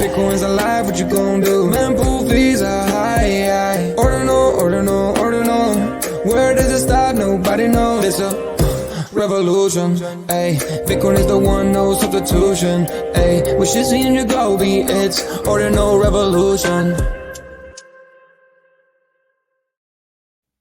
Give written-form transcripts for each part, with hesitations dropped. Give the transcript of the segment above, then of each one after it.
Bitcoin's alive, what you gon' do? Mempool fees are high. Ordinal. Where does it stop? Nobody knows. It's a revolution, ayy. Bitcoin is the one, no substitution, ayy. With Shizzy and Yagobi, it's Ordinal Revolution.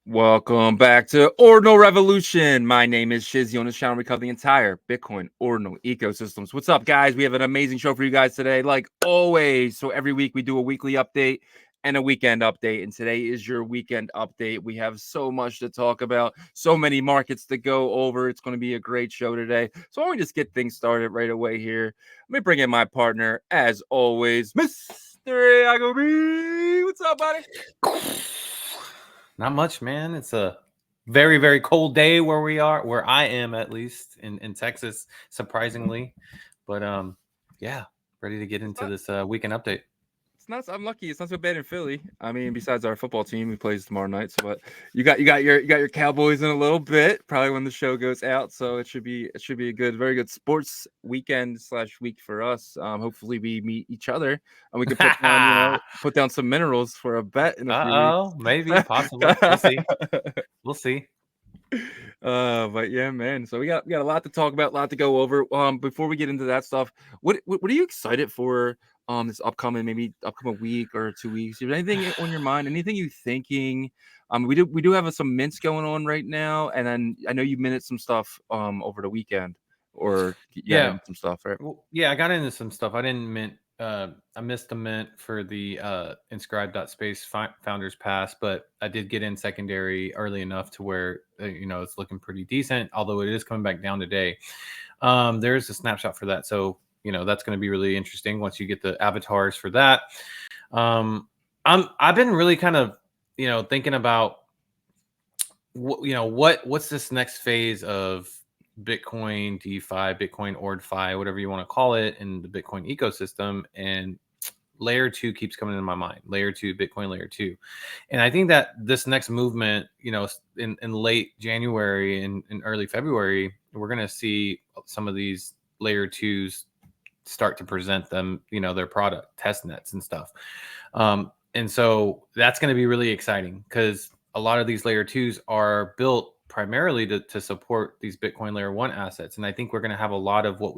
Welcome back to Ordinal Revolution. My name is Shizzy. On this channel, we cover the entire Bitcoin Ordinal ecosystems. What's up, guys? We have an amazing show for you guys today, like always. So every week we do a weekly update and a weekend update. And today is your weekend update. We have so much to talk about, so many markets to go over. It's going to be a great show today. So why don't we just get things started right away here? Let me bring in my partner, as always, Mr. Yagobi. What's up, buddy? Not much, man. It's a very, very cold day where I am, at least in Texas, surprisingly. But yeah, ready to get into this weekend update. I'm lucky. It's not so bad in Philly. I mean, besides our football team who plays tomorrow night. So, but you got your Cowboys in a little bit, probably when the show goes out. So it should be a very good sports weekend / week for us. Hopefully we meet each other and we can put down some minerals for a bet in a few weeks. Maybe, possibly. We'll see. But yeah, man. So we got a lot to talk about, a lot to go over. Before we get into that stuff, what are you excited for? This upcoming week or 2 weeks. Is there anything on your mind? Anything you thinking? We do have some mints going on right now, and then I know you minted some stuff over the weekend, or some stuff, right? Well, yeah, I got into some stuff. I didn't mint. I missed the mint for the inscribe.space founders pass, but I did get in secondary early enough to where it's looking pretty decent. Although it is coming back down today. There is a snapshot for that, so that's going to be really interesting once you get the avatars for that. I've been really kind of thinking about what's this next phase of Bitcoin DeFi, Bitcoin OrdFi, whatever you want to call it, in the Bitcoin ecosystem. And layer 2 keeps coming into my mind. Layer 2, Bitcoin layer 2. And I think that this next movement, in late January and early February, we're going to see some of these layer 2s start to present them, their product test nets and stuff. And so that's going to be really exciting because a lot of these layer 2s are built primarily to support these Bitcoin layer 1 assets. And I think we're going to have a lot of what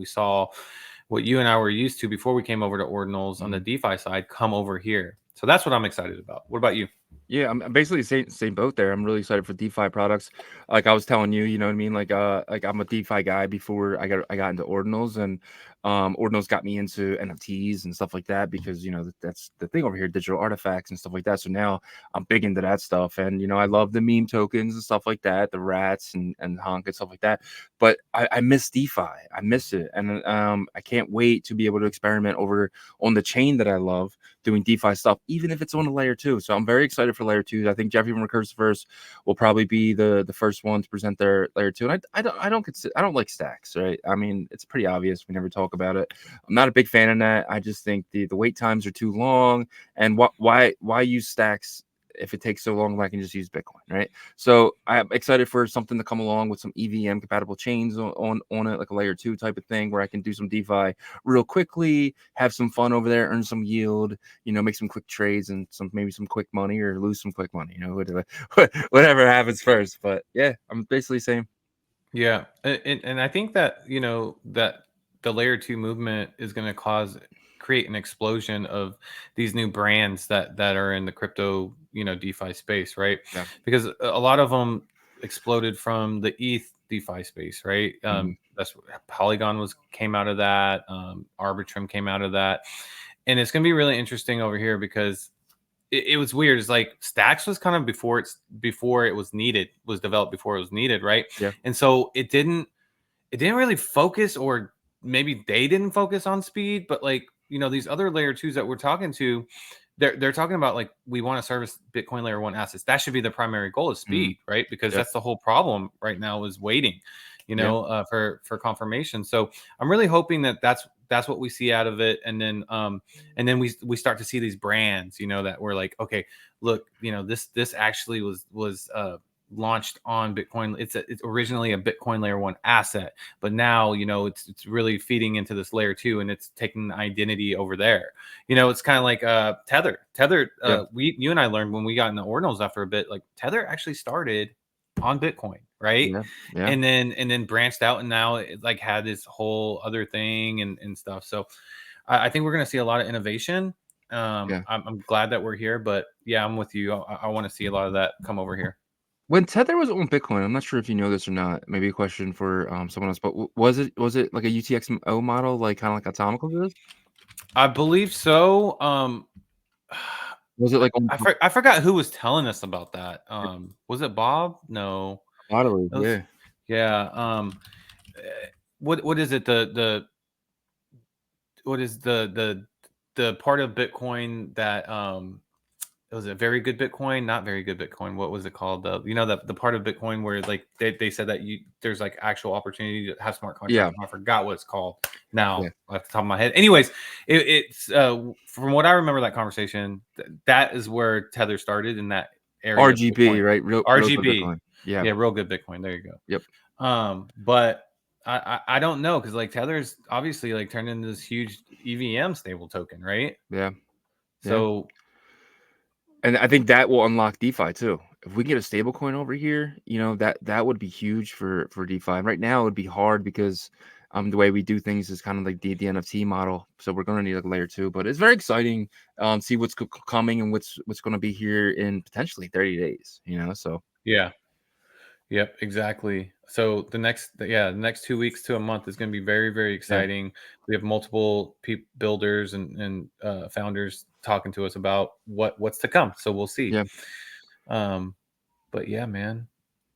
you and I were used to before we came over to Ordinals on the DeFi side come over here. So that's what I'm excited about. What about you? Yeah, I'm basically same boat there. I'm really excited for DeFi products. Like I was telling you, you know what I mean? Like I'm a DeFi guy before I got into Ordinals, and Ordinals got me into NFTs and stuff like that because that's the thing over here, digital artifacts and stuff like that. So now I'm big into that stuff, and I love the meme tokens and stuff like that, the rats and honk and stuff like that. But I miss DeFi. I miss it, and I can't wait to be able to experiment over on the chain that I love doing DeFi stuff, even if it's on a layer 2. So I'm very excited for layer 2. I think Jeffrey from Recursive First will probably be the first one to present their layer 2. And I don't like stacks, right? I mean, it's pretty obvious. We never talk about it. I'm not a big fan of that. I just think the wait times are too long. And why use stacks if it takes so long when I can just use Bitcoin, right? So I'm excited for something to come along with some EVM compatible chains on it, like a layer 2 type of thing where I can do some DeFi real quickly, have some fun over there, earn some yield, make some quick trades and maybe some quick money or lose some quick money, whatever happens first. But yeah, I'm basically saying. Yeah. And I think that, that the layer 2 movement is going to create an explosion of these new brands that are in the crypto, DeFi space, right? Yeah. Because a lot of them exploded from the ETH DeFi space, right? That's Polygon came out of that. Arbitrum came out of that. And it's going to be really interesting over here because it was weird. It's like Stacks was kind of before it was developed before it was needed, right? Yeah. And so it didn't really focus, or maybe they didn't focus on speed, but like, these other layer 2s that we're talking to, they're talking about like, we want to service Bitcoin layer 1 assets. That should be the primary goal, is speed, right? Because that's the whole problem right now, is waiting, for confirmation. So I'm really hoping that that's what we see out of it. And then we start to see these brands, that we're like, okay, look, this actually was launched on Bitcoin. It's originally a Bitcoin layer 1 asset, but now, you know, it's really feeding into this layer 2, and it's taking the identity over there. You know, it's kind of like Tether. You and I learned when we got into Ordinals after a bit, like Tether actually started on Bitcoin, right? Yeah. And then branched out, and now it like had this whole other thing and stuff. So I think we're going to see a lot of innovation. I'm glad that we're here, but yeah, I'm with you. I want to see a lot of that come over here. When Tether was on Bitcoin, I'm not sure if you know this or not. Maybe a question for someone else. But was it like a UTXO model, like kind of like Atomical is? I believe so. Was it like on I forgot who was telling us about that. Was it Bob? No. Lottery? Yeah. Yeah. What is it? What is the part of Bitcoin that it was a very good Bitcoin, not very good Bitcoin. What was it called? The part of Bitcoin where like they said that there's like actual opportunity to have smart contracts. Yeah. I forgot what it's called now off the top of my head. Anyways, it's from what I remember that conversation, that is where Tether started in that area. RGB, right? Real good RGB. Bitcoin. Yeah. Yeah, real good Bitcoin. There you go. Yep. But I don't know, because like Tether's obviously like turned into this huge EVM stable token, right? Yeah. So, and I think that will unlock DeFi too. If we get a stable coin over here, you know, that would be huge for DeFi. Right now it would be hard because the way we do things is kind of like the NFT model. So we're gonna need like a layer 2, but it's very exciting. See what's coming and what's gonna be here in potentially 30 days. You know, so yeah. Yep, exactly. So the next 2 weeks to a month is going to be very, very exciting. Yeah. We have multiple builders and founders talking to us about what's to come. So we'll see. Yeah. But yeah, man,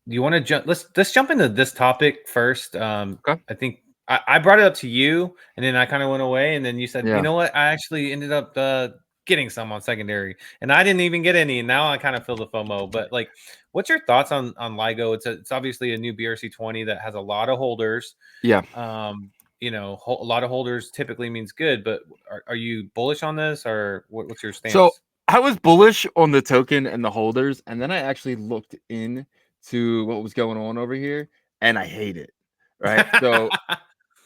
you want to jump? Let's jump into this topic first. Okay. I think I brought it up to you, and then I kind of went away, and then you said, yeah. You know what? I actually ended up getting some on secondary, and I didn't even get any, and now I kind of feel the FOMO. But like, what's your thoughts on Ligo? It's obviously a new BRC20 that has a lot of holders. Yeah. You know, a lot of holders typically means good, but are you bullish on this, or what's your stance? So I was bullish on the token and the holders, and then I actually looked into what was going on over here, and I hate it. Right. So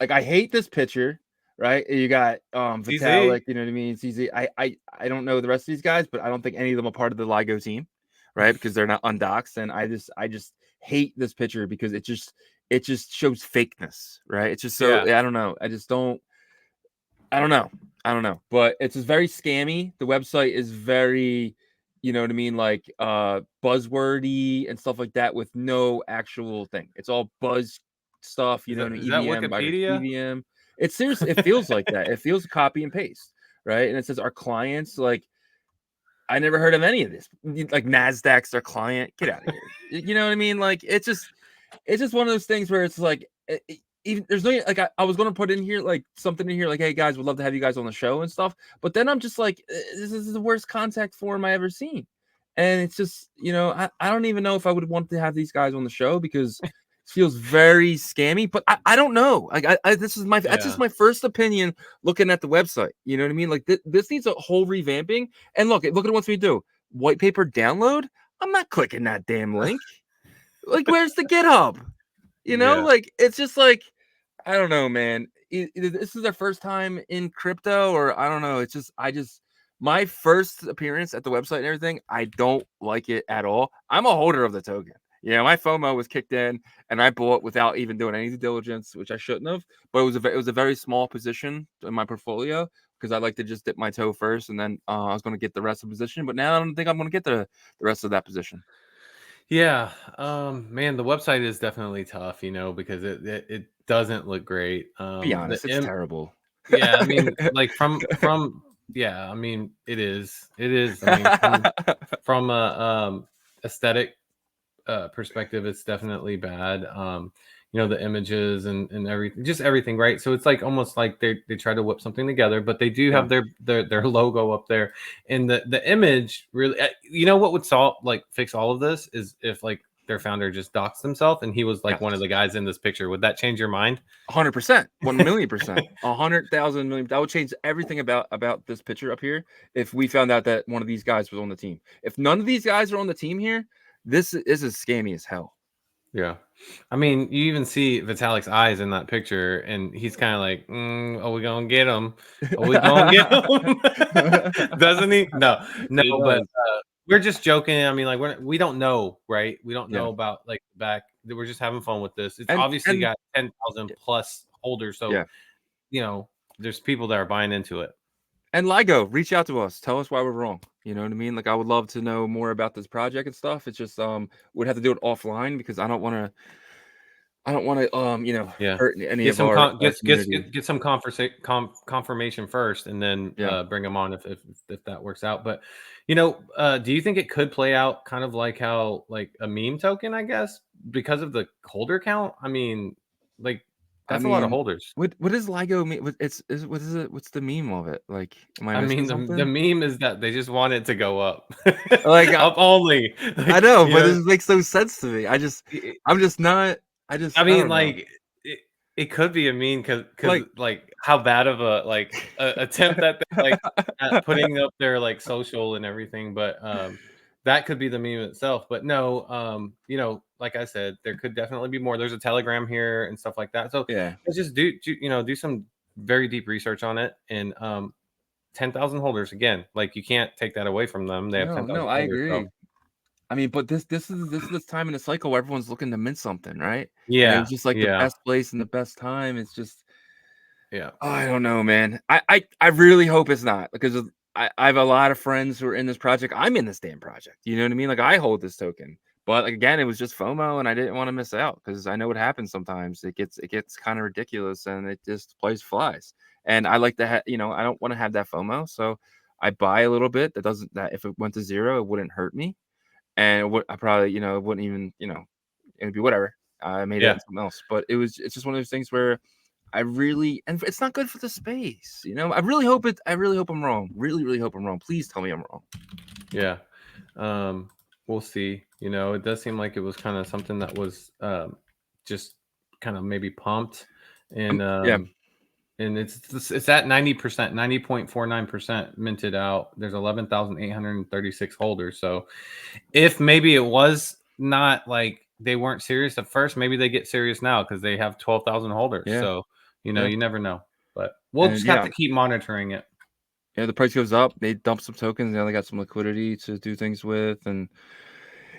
like I hate this picture. Right. You got Vitalik, you know what I mean? CZ. I don't know the rest of these guys, but I don't think any of them are part of the Ligo team, right? Because they're not undoxed. And I just hate this picture because it just shows fakeness, right? It's just so I don't know. I don't know. But it's just very scammy. The website is very, you know what I mean, like buzzwordy and stuff like that with no actual thing. It's all buzz stuff, you know, is EVM, that Wikipedia? EVM. It's serious. It feels like that. It feels copy and paste, right? And it says our clients. Like, I never heard of any of this. Like Nasdaq's our client. Get out of here. You know what I mean? Like, it's just one of those things where it's like, even there's no like I was gonna put in here like something in here like, hey guys, would love to have you guys on the show and stuff. But then I'm just like, this is the worst contact form I ever seen. And it's just, you know, I don't even know if I would want to have these guys on the show because feels very scammy, but I don't know. Like this is my that's just my first opinion looking at the website. You know what I mean? Like this needs a whole revamping. And look at what wants me to do. White paper download. I'm not clicking that damn link. Like, where's the GitHub? You know, like it's just like I don't know, man. This is their first time in crypto, or I don't know. It's just my first appearance at the website and everything. I don't like it at all. I'm a holder of the token. Yeah, my FOMO was kicked in, and I bought without even doing any due diligence, which I shouldn't have. But it was a very small position in my portfolio because I like to just dip my toe first, and then I was going to get the rest of the position. But now I don't think I'm going to get the rest of that position. Yeah, man, the website is definitely tough, you know, because it doesn't look great. Be honest, it's terrible. Yeah, I mean, like from yeah, I mean, it is. I mean, from a aesthetic perspective, it's definitely bad. You know, the images and everything, just everything, right? So it's like almost like they try to whip something together, but they do have their logo up there, and the image really, you know, what would fix all of this is if like their founder just doxed himself and he was like one of the guys in this picture. Would that change your mind? 100%, 1,000,000%, 100,000 million. That would change everything about this picture up here if we found out that one of these guys was on the team. If none of these guys are on the team here, this is scammy as hell. Yeah. I mean, you even see Vitalik's eyes in that picture, and he's kind of like, are we gonna get him? Are we gonna get him? Doesn't he? No, He but does. we're just joking. I mean, like we don't know, right? We don't Yeah. know about like the back. We're just having fun with this. It's And obviously got 10,000 plus holders, so yeah. you know, there's people that are buying into it. And Ligo, reach out to us. Tell us why we're wrong. You know what I mean? Like I would love to know more about this project and stuff. It's just we'd have to do it offline because I don't want to you know, Yeah. hurt any Get of some our community. get some confirmation first, and then Yeah. bring them on if that works out. But you know, do you think it could play out kind of like how like a meme token, I guess, because of the holder count? I mean, like I that's a lot of mean, holders. what does Ligo mean? What is it? What's the meme of it? Like, am I I missing mean, the something? meme is that they just want it to go up, Like up only. I Like, know, you but know, this makes no sense to me. I'm just not. I mean, don't know. like it could be a meme because Like, like how bad of a like attempt at like at putting up their like social and everything, but that could be the meme itself. But no, you know, like I said, there could definitely be more. There's a Telegram here and stuff like that. So yeah. let's just you know do some very deep research on it. And 10,000 holders again, like you can't take that away from them. They have No, 10,000 I holders. So agree. I mean, but this is this time in the cycle where everyone's looking to mint something, right? And it yeah, was just like the yeah, best place and the best time. It's just yeah, I don't know, man. I really hope it's not because I have a lot of friends who are in this project. I'm in this damn project. You know what I mean? Like I hold this token, but like, again, it was just FOMO, and I didn't want to miss out because I know what happens sometimes. It gets kind of ridiculous, and it just plays flies. And I like to you know, I don't want to have that FOMO, so I buy a little bit. That if it went to zero, it wouldn't hurt me, and I probably you know it wouldn't even you know it'd be whatever. I made it yeah, in something else, but it's just one of those things where and it's not good for the space, you know. I really hope I'm wrong. Really hope I'm wrong. Please tell me I'm wrong. yeah. We'll see. You know, it does seem like it was kind of something that was just kind of maybe pumped, and Yeah. and it's at 90%, 90.49% minted out. There's 11,836 holders. So if maybe it was not like they weren't serious at first, maybe they get serious now because they have 12,000 holders. Yeah. So you know, Yeah. you never know. But we'll And just have yeah, to keep monitoring it. yeah, the price goes up. They dump some tokens. Now they got some liquidity to do things with, and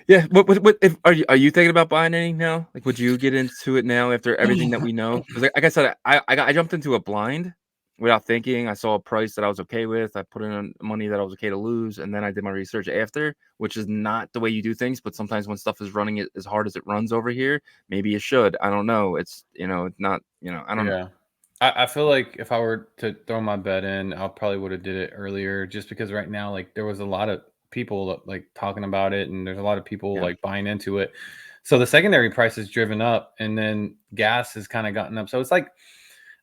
yeah. What if are you thinking about buying any now? Like, would you get into it now after everything that we know? Because like I said, I jumped into a blind without thinking. I saw a price that I was okay with. I put in money that I was okay to lose, and then I did my research after, which is not the way you do things. But sometimes when stuff is running it as hard as it runs over here, maybe you should. I don't know. It's you know, it's not you know, I don't know. Yeah. I feel like if I were to throw my bet in, I probably would have did it earlier just because right now, like there was a lot of people like talking about it and there's a lot of people Yeah, like buying into it. So the secondary price is driven up and then gas has kind of gotten up. So it's like,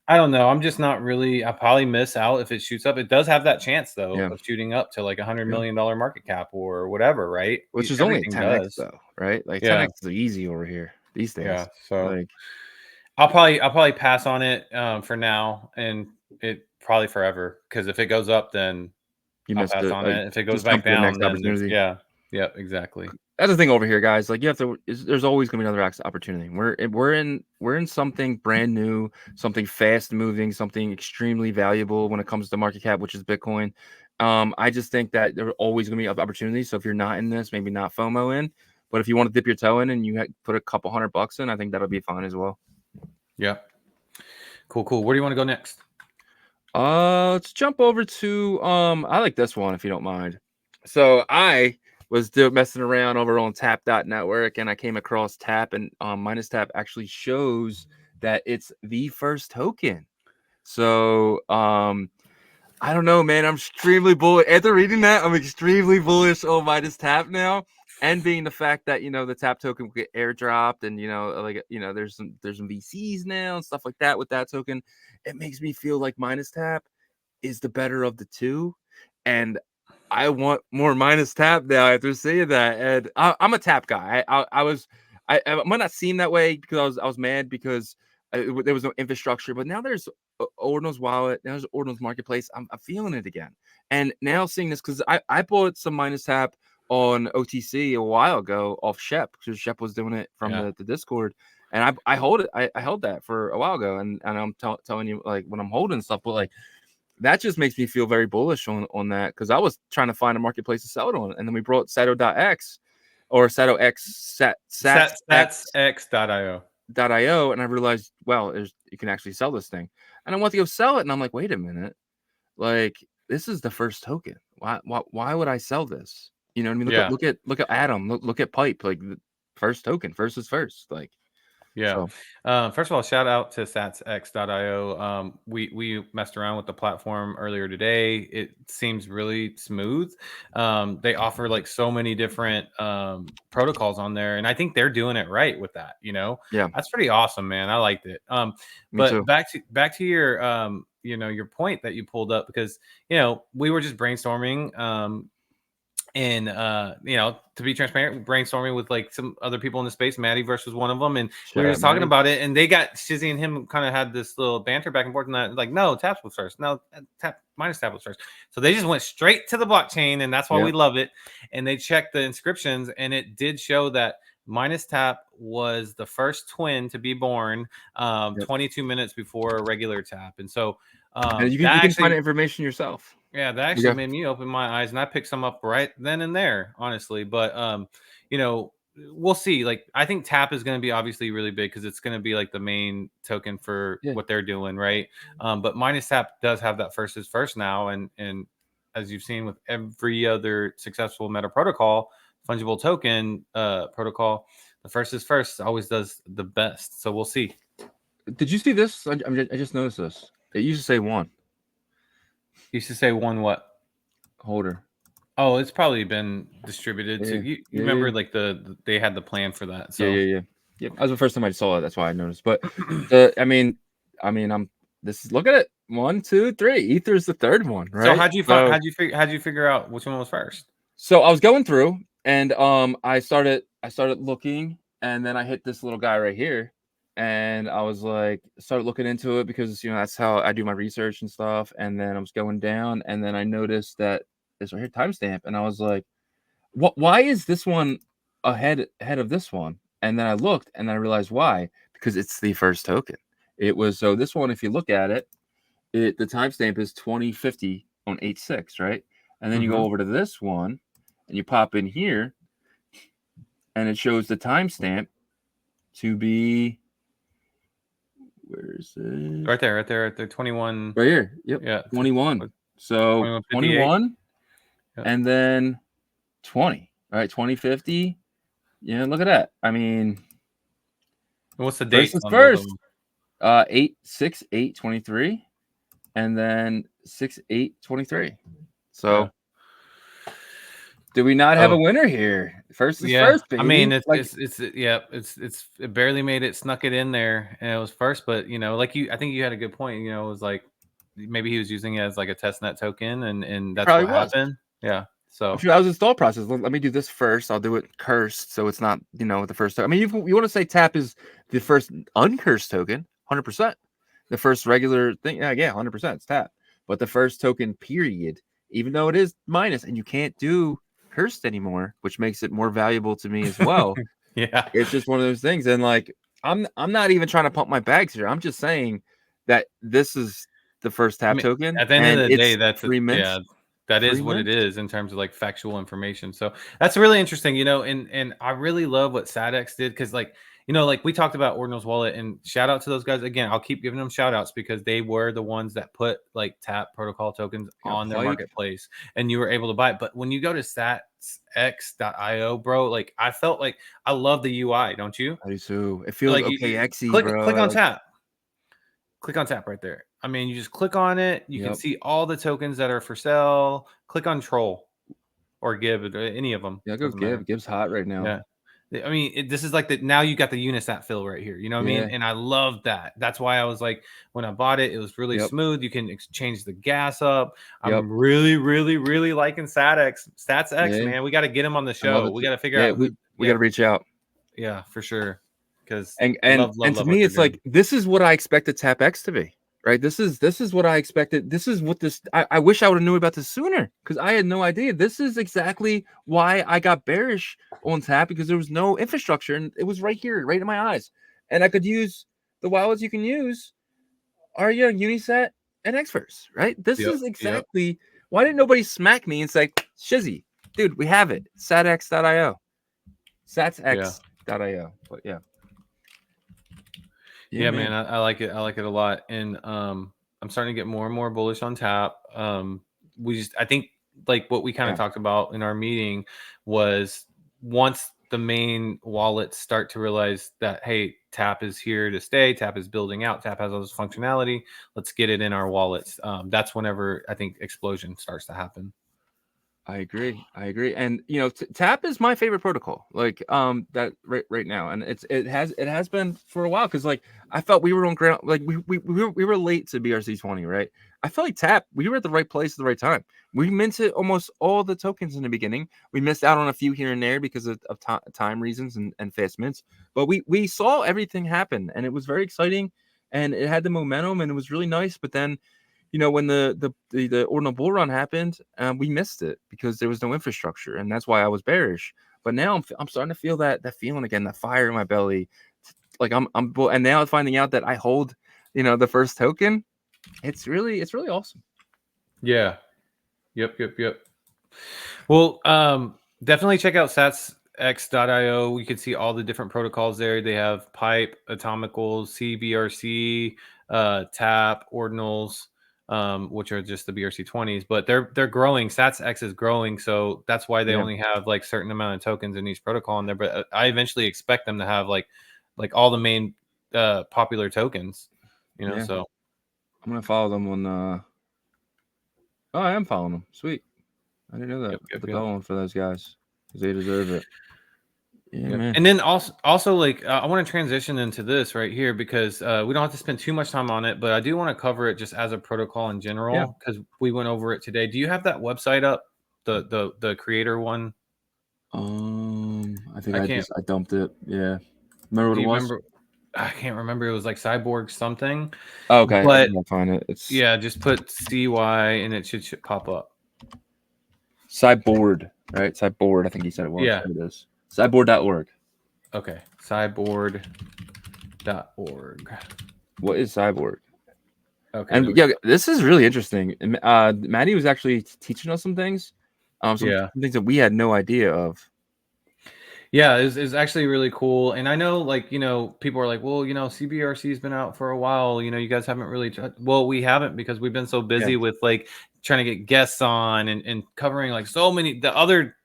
I don't know. I'm just not really, I probably miss out if it shoots up. It does have that chance though yeah, of shooting up to like $100 yeah. million market cap or whatever, right? Which is only a Everything 10x does. though, right? Like Yeah. 10x is easy over here these Yeah. days. So Like I'll probably pass on it for now and it probably forever because if it goes up, then you I'll missed pass it. on Like it. If it goes just back jump to the down, next then it's opportunity. yeah, yep, exactly. That's the thing over here, guys. Like you have to. There's always gonna be another opportunity. We're in something brand new, something fast moving, something extremely valuable when it comes to market cap, which is Bitcoin. I just think that there are always gonna be opportunities. So if you're not in this, maybe not FOMO in. But if you want to dip your toe in and you put a couple $100 in, I think that'll be fine as well. Yeah, cool. Where do you want to go next? Let's jump over to I like this one if you don't mind. So I was messing around over on tap.network and I came across tap and minus tap actually shows that it's the first token. So I don't know, man. I'm extremely bullish. After reading that, I'm extremely bullish on minus tap now. And being the fact that you know the tap token will get airdropped, and you know, like you know, there's some VCs now and stuff like that with that token. It makes me feel like minus tap is the better of the two, and I want more minus tap now after seeing that. And I'm a tap guy. I might not seem that way because I was mad because there was no infrastructure, but now there's Ordinal's wallet, now there's Ordinal's marketplace. I'm feeling it again, and now seeing this because I bought some minus tap on OTC a while ago off Shep, because Shep was doing it from the Discord, and I hold it. I held that for a while ago, and I'm telling you, like, when I'm holding stuff, but like that just makes me feel very bullish on that, because I was trying to find a marketplace to sell it on, and then we brought Sato.x or Sato X satsx.io. .io, and I realized, well, you can actually sell this thing, and I want to go sell it, and I'm like, wait a minute, like, this is the first token. Why would I sell this? You know what I mean? Look at Atom. Look at Pipe. Like, the first token. First is first. Like, yeah. so. First of all, shout out to satsx.io. We messed around with the platform earlier today. It seems really smooth. They offer like so many different protocols on there, and I think they're doing it right with that. You know, Yeah, that's pretty awesome, man. I liked it. Me But too. back to your you know, your point that you pulled up, because you know we were just brainstorming. And you know, to be transparent, brainstorming with like some other people in the space. Maddie versus one of them, and we Shout were out just talking Maddie. about it, and they got Shizzy and him kind of had this little banter back and forth, and that like, no, taps was first, no, tap minus tap was first. So they just went straight to the blockchain, and that's why we love it. And they checked the inscriptions, and it did show that minus tap was the first twin to be born 22 minutes before a regular tap. And so And you can find information yourself. yeah, that actually made me open my eyes, and I picked some up right then and there, honestly. But you know, we'll see. Like, I think Tap is going to be obviously really big, because it's going to be like the main token for what they're doing, right? But minus Tap does have that first is first now, and as you've seen with every other successful meta protocol, fungible token protocol, the first is first always does the best. So we'll see. Did you see this? I just noticed this. It used to say one. Used to say one what? Holder. Oh, it's probably been distributed to you. You remember like they had the plan for that. So yeah. That was the first time I saw it. That's why I noticed. But I mean, look at it. 1, 2, 3. Ether's the third one, right? So how'd you figure out which one was first? So I was going through, and I started looking, and then I hit this little guy right here. And I was like, started looking into it, because, you know, that's how I do my research and stuff. And then I was going down, and then I noticed that it's right here, timestamp. And I was like, why is this one ahead of this one? And then I looked, and then I realized why, because it's the first token. It was, so this one, if you look at it, the timestamp is 2050 on 8/6, right? And then you go over to this one, and you pop in here, and it shows the timestamp to be, where is it? Right there, 21. Right here. Yep. Yeah. 21. So 21 and then 20. All right, 2050. Yeah, look at that. I mean, what's the date? First 8/6/8/23, and then 6/8/23. So do we not have a winner here? First is first, baby. I mean, it barely made it, snuck it in there, and it was first. But you know, like I think you had a good point. You know, it was like maybe he was using it as like a testnet token, and that's what happened. Yeah. So that was install process. Let me do this first. I'll do it cursed, so it's not, you know, the first. I mean, you want to say Tap is the first uncursed token, 100%. The first regular thing, yeah, 100%. It's Tap, but the first token, period. Even though it is minus, and you can't do cursed anymore, which makes it more valuable to me as well. Yeah, it's just one of those things. And like, I'm not even trying to pump my bags here. I'm just saying that this is the first Tap token. At the end of the day, that's 3 minutes. Yeah, that is what it is in terms of like factual information. So that's really interesting, you know, and I really love what SatX did, because like, you know, like we talked about Ordinals Wallet, and shout out to those guys again. I'll keep giving them shout outs, because they were the ones that put like Tap protocol tokens on their marketplace, and you were able to buy it. But when you go to satsx.io, bro, like I felt like I love the UI, don't you? I do too. It feels like OKXy, bro. Click on Tap. Click on Tap right there. I mean, you just click on it. You can see all the tokens that are for sale. Click on Troll or Gib, any of them. Yeah, go Gib. Gib's hot right now. Yeah. I mean, this is like now you got the Unisat fill right here. You know what I mean? And I love that. That's why I was like, when I bought it, it was really smooth. You can change the gas up. I'm really, really, really liking StatsX, man. We got to get him on the show. We got to figure out. We got to reach out. Yeah, for sure. Because and to me, it's like, this is what I expected TapX to be, right? This is what I expected. This is what this. I wish I would have knew about this sooner because I had no idea. This is exactly why I got bearish on tap because there was no infrastructure and it was right here, right in my eyes, and I could use the wallets you can use are Unisat and Xverse, right? This Yep. is exactly why didn't nobody smack me and say, Shizzy, dude, we have it. Satx.io. Satsx.io. But yeah. Yeah, man, I like it. I like it a lot. And I'm starting to get more and more bullish on tap. I think like what we kind of talked about in our meeting was once the main wallets start to realize that, hey, tap is here to stay, tap is building out, tap has all this functionality, let's get it in our wallets. That's whenever I think explosion starts to happen. I agree. And Tap is my favorite protocol. Like that right now, and it has been for a while because like I felt we were on ground. Like we were late to BRC20, right? I felt like Tap we were at the right place at the right time. We minted almost all the tokens in the beginning. We missed out on a few here and there because of time reasons and fast mints. But we saw everything happen, and it was very exciting, and it had the momentum, and it was really nice. But then when the Ordinal Bull Run happened, we missed it because there was no infrastructure, and that's why I was bearish. But now I'm starting to feel that feeling again, that fire in my belly. Like and now finding out that I hold, the first token, it's really awesome. Yeah. Yep. Well, definitely check out satsx.io. You can see all the different protocols there. They have Pipe, Atomicals, CBRC, Tap, Ordinals, which are just the BRC20s, but they're growing. SatsX is growing, so that's why they only have like certain amount of tokens in each protocol in there. But I eventually expect them to have like all the main popular tokens, So I'm gonna follow them on. Oh, I am following them. Sweet. I didn't know that. Put the bell on for those guys because they deserve it. Yeah, man. And then also like I want to transition into this right here because we don't have to spend too much time on it, but I do want to cover it just as a protocol in general because we went over it today. Do you have that website up, the creator one? I think I dumped it. Yeah. Remember what it was? I can't remember. It was like Cyborg something. Oh, okay, but I'll find it. It's just put CY and it should pop up. Cyborg, right? Cyborg. I think he said it was. Yeah, it is. Cyborg.org. Okay, cyborg.org. What is Cyborg? Okay, and this is really interesting. Maddie was actually teaching us some things, some things that we had no idea of. Yeah, it's actually really cool. And I know, like, people are like, well, CBRC's been out for a while. You guys haven't really. Well, we haven't because we've been so busy with like trying to get guests on and covering like so many the other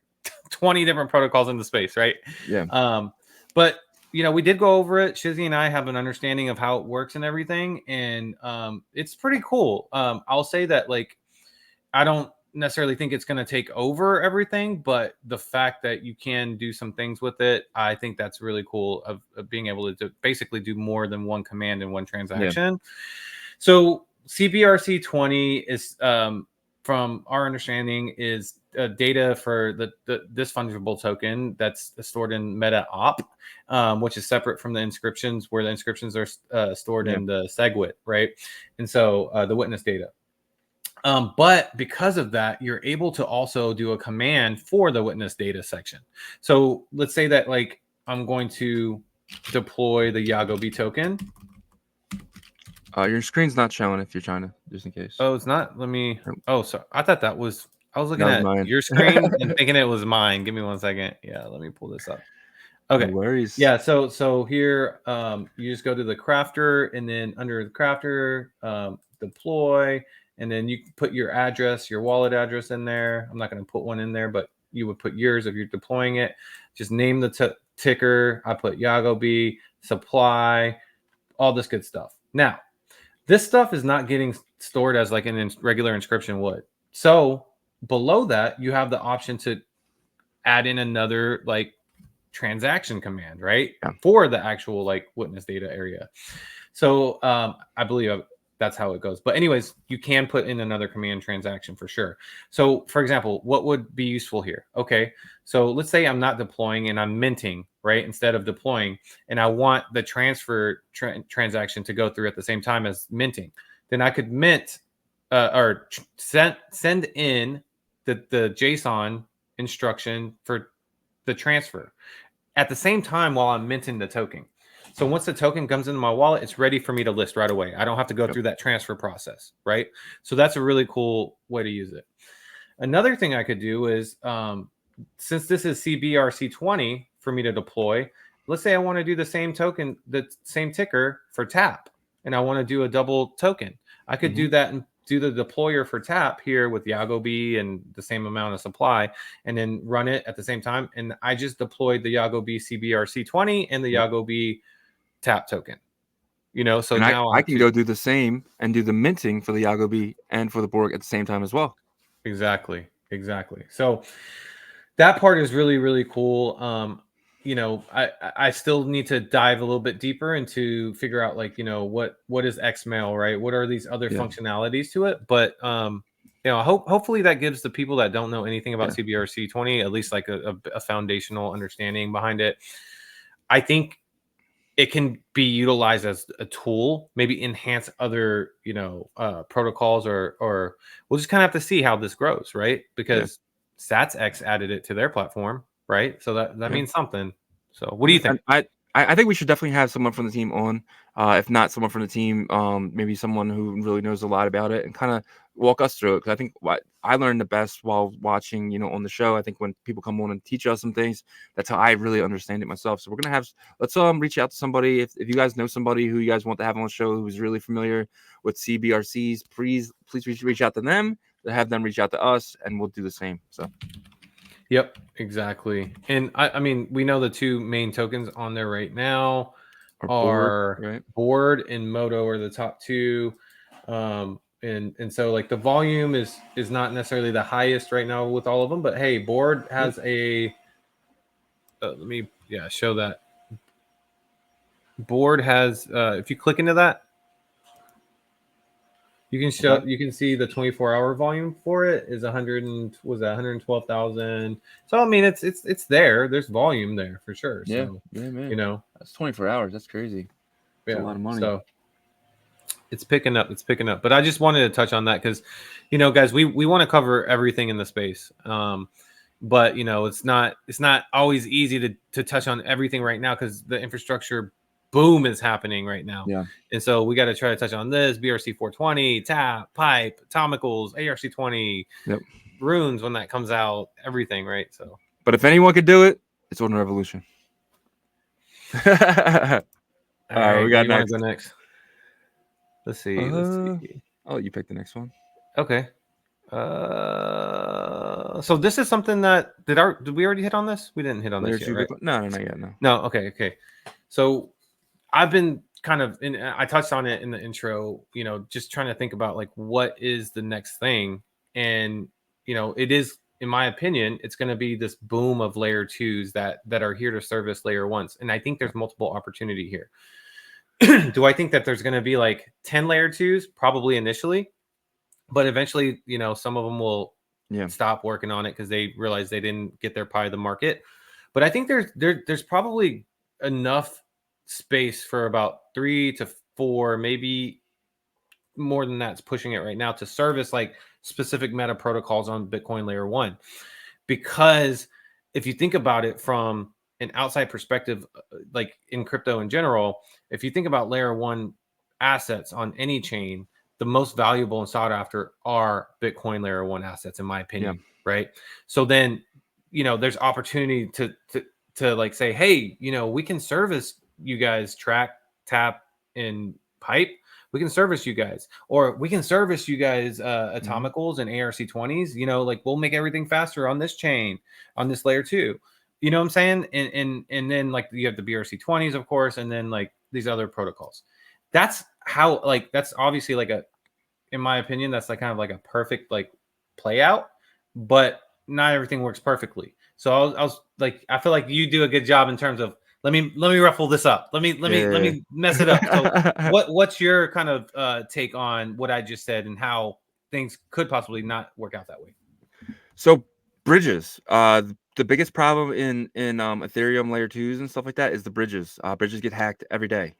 20 different protocols in the space, right? Yeah. But we did go over it. Shizzy and I have an understanding of how it works and everything, and it's pretty cool. I'll say that like I don't necessarily think it's going to take over everything, but the fact that you can do some things with it, I think that's really cool of being able to basically do more than one command in one transaction. So CBRC20 is from our understanding is data for this fungible token that's stored in meta op, which is separate from the inscriptions where the inscriptions are stored in the SegWit, right? And so the witness data. But because of that, you're able to also do a command for the witness data section. So let's say that like I'm going to deploy the Yagobi token. Your screen's not showing if you're trying to, just in case. Oh, it's not. Let me. Oh, so I thought that was. I was looking at mine. your screen and thinking it was mine. Give me 1 second. Yeah, let me pull this up. Okay. No worries. Yeah. So here, you just go to the crafter, and then under the crafter, deploy, and then you put your address, your wallet address in there. I'm not going to put one in there, but you would put yours if you're deploying it. Just name the ticker. I put Yagobi, supply, all this good stuff. Now, this stuff is not getting stored as like an regular inscription would. So below that, you have the option to add in another like transaction command, right? For the actual like witness data area. So I believe that's how it goes. But anyways, you can put in another command transaction for sure. So for example, what would be useful here? Okay, so let's say I'm not deploying and I'm minting, right? Instead of deploying, and I want the transfer transaction to go through at the same time as minting. then I could mint or send in the JSON instruction for the transfer at the same time while I'm minting the token. So once the token comes into my wallet, it's ready for me to list right away. I don't have to go through that transfer process, right? So that's a really cool way to use it. Another thing I could do is, since this is CBRC20 for me to deploy, let's say I want to do the same token, the same ticker for TAP, and I want to do a double token. I could do that and do the deployer for TAP here with Yagobi and the same amount of supply, and then run it at the same time. And I just deployed the Yagobi CBRC20 and the Yagobi TAP token. You know, so and now I can go do the same and do the minting for the Yagobi and for the Borg at the same time as well. Exactly. So that part is really, really cool. You know, I still need to dive a little bit deeper into figure out, like, you know, what is XMail, right? What are these other functionalities to it? But you know, hopefully that gives the people that don't know anything about CBRC20 at least like a foundational understanding behind it. I think it can be utilized as a tool, maybe enhance other, you know, protocols, or we'll just kind of have to see how this grows, right? Because SatsX added it to their platform, right? So that means something. So what do you think? I think we should definitely have someone from the team on. If not someone from the team, maybe someone who really knows a lot about it and kind of walk us through it. Because I think what I learned the best while watching, you know, on the show. I think when people come on and teach us some things, that's how I really understand it myself. So we're gonna have let's reach out to somebody. If you guys know somebody who you guys want to have on the show who's really familiar with CBRCs, please reach out to them. Have them reach out to us, and we'll do the same. So. Yep, exactly. And I mean, we know the two main tokens on there right now are Board and Moto are the top two. And so like the volume is not necessarily the highest right now with all of them, but hey, Board has a let me show that. Board has if you click into that, you can see the 24-hour volume for it is 112,000. So I mean, it's there. There's volume there for sure. So man. You know, that's 24 hours. That's crazy. That's a lot of money. So it's picking up. But I just wanted to touch on that because, you know, guys, we want to cover everything in the space. But you know, it's not always easy to touch on everything right now because the infrastructure boom is happening right now. Yeah. And so we got to try to touch on this BRC 420, TAP, Pipe, Atomicals, ARC20, Runes when that comes out, everything, right? So, but if anyone could do it, it's Ordinal Revolution. All right, we got next. Go next. Let's see. Oh, you picked the next one. Okay. So this is something that did we already hit on this? We didn't hit on this yet, right? No, not yet. No. Okay. So I've been kind of I touched on it in the intro, you know, just trying to think about like what is the next thing. And, you know, it is, in my opinion, it's going to be this boom of layer 2s that are here to service layer 1s. And I think there's multiple opportunity here. Do I think that there's going to be like 10 layer 2s? Probably initially. But eventually, you know, some of them will stop working on it because they realize they didn't get their pie of the market. But I think there's probably enough space for about 3 to 4, maybe more than that's pushing it right now to service like specific meta protocols on Bitcoin layer 1. Because if you think about it from an outside perspective, like in crypto in general, if you think about layer 1 assets on any chain, the most valuable and sought after are Bitcoin layer 1 assets, in my opinion, right? So then, you know, there's opportunity to like say, hey, you know, we can service you guys Track, Tap, and Pipe. We can service you guys, or we can service you guys Atomicals and ARC20s. You know, like we'll make everything faster on this chain, on this layer 2. You know what I'm saying? And then like you have the BRC20s, of course, and then like these other protocols. That's how, like, that's obviously like in my opinion, that's like kind of like a perfect like play out, but not everything works perfectly. So I was like, I feel like you do a good job in terms of let me ruffle this up. Let me mess it up. So what's your kind of take on what I just said and how things could possibly not work out that way? So bridges, the biggest problem in Ethereum layer 2s and stuff like that is the bridges. Bridges get hacked every day.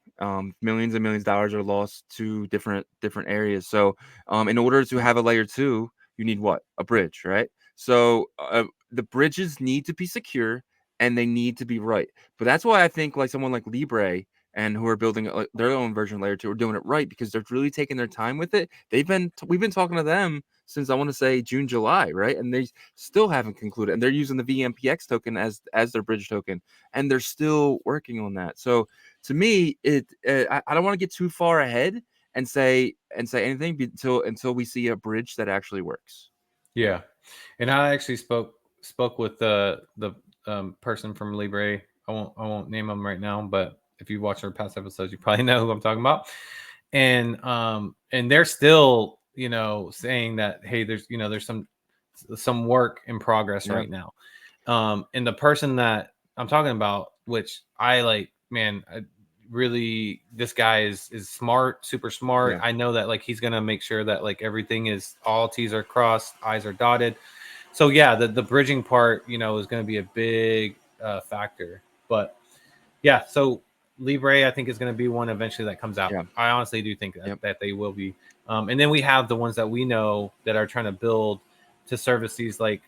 Millions and millions of dollars are lost to different areas. So in order to have a layer 2, you need what? A bridge, right? So the bridges need to be secure and they need to be right. But that's why I think like someone like Libre and who are building their own version of layer 2 are doing it right, because they're really taking their time with it. We've been talking to them since I want to say June, July, right? And they still haven't concluded, and they're using the VMPX token as their bridge token, and they're still working on that. So to me, I don't want to get too far ahead and say anything until we see a bridge that actually works. Yeah, and I actually spoke with the person from Libre. I won't name them right now, but if you watch our past episodes, you probably know who I'm talking about. And they're still, saying that, hey, there's some work in progress right now. And the person that I'm talking about, which I like, man, really, this guy is smart, super smart. I know that like he's gonna make sure that like everything is, all T's are crossed, I's are dotted. So yeah, the bridging part, is going to be a big factor. But yeah, so Libre, I think, is going to be one eventually that comes out. I honestly do think that they will be. And then we have the ones that we know that are trying to build to service these like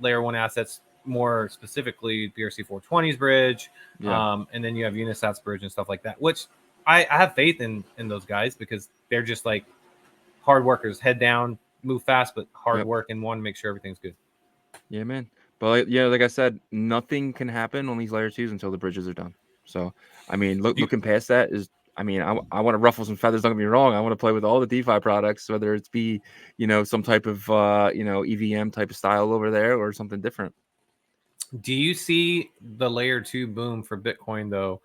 layer 1 assets, more specifically BRC420's bridge. And then you have Unisat's bridge and stuff like that, which I have faith in those guys, because they're just like hard workers, head down, move fast, but hard work, and want to make sure everything's good. Yeah, man. But yeah, like I said, nothing can happen on these layer 2s until the bridges are done. So I mean, looking past that is, I mean, I want to ruffle some feathers. Don't get me wrong. I want to play with all the DeFi products, whether it's be, some type of EVM type of style over there or something different. Do you see the layer 2 boom for Bitcoin though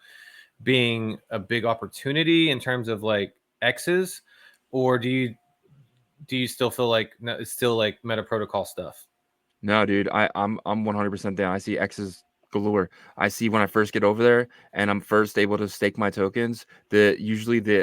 being a big opportunity in terms of like X's, or do you still feel like it's still like meta protocol stuff? No, dude, I'm 100% down. I see X's galore. I see when I first get over there and I'm first able to stake my tokens, usually the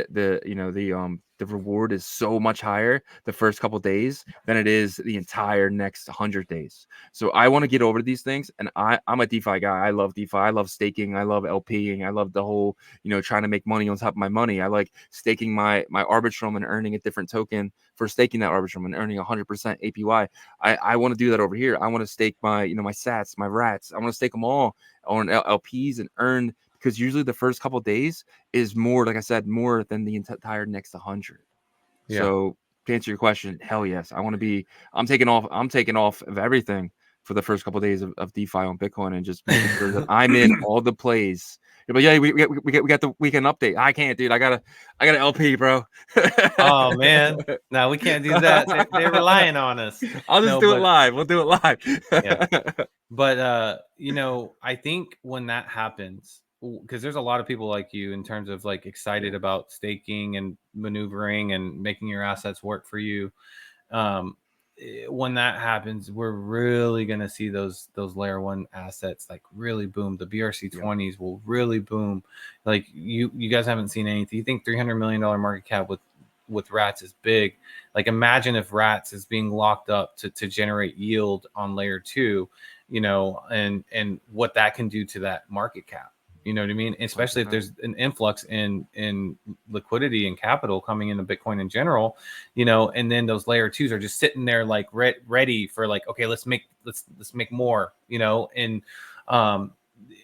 reward is so much higher the first couple days than it is the entire next 100 days. So I want to get over these things, and I'm a DeFi guy. I love DeFi. I love staking. I love LPing. I love the whole, trying to make money on top of my money. I like staking my Arbitrum and earning a different token for staking that Arbitrum and earning 100% APY. I want to do that over here. I want to stake my, my sats, my rats. I want to stake them all on LPs and earn, because usually the first couple of days is more, like I said, more than the entire next 100. So to answer your question, hell yes, I'm taking off of everything for the first couple of days of DeFi on Bitcoin, and just making sure that I'm in all the plays. But yeah, we got the weekend update. I can't, dude. I got an LP, bro. Oh man, no, we can't do that. They're relying on us. I'll just do it live. We'll do it live. Yeah. But I think when that happens, because there's a lot of people like you in terms of like excited about staking and maneuvering and making your assets work for you. When that happens, we're really gonna see those layer 1 assets like really boom. The BRC20s will really boom. Like you guys haven't seen anything. You think $300 million market cap with rats is big. Like imagine if rats is being locked up to generate yield on layer 2, and what that can do to that market cap. You know what I mean? Especially if there's an influx in liquidity and capital coming into Bitcoin in general, and then those layer 2s are just sitting there like ready for like, okay, let's make more, and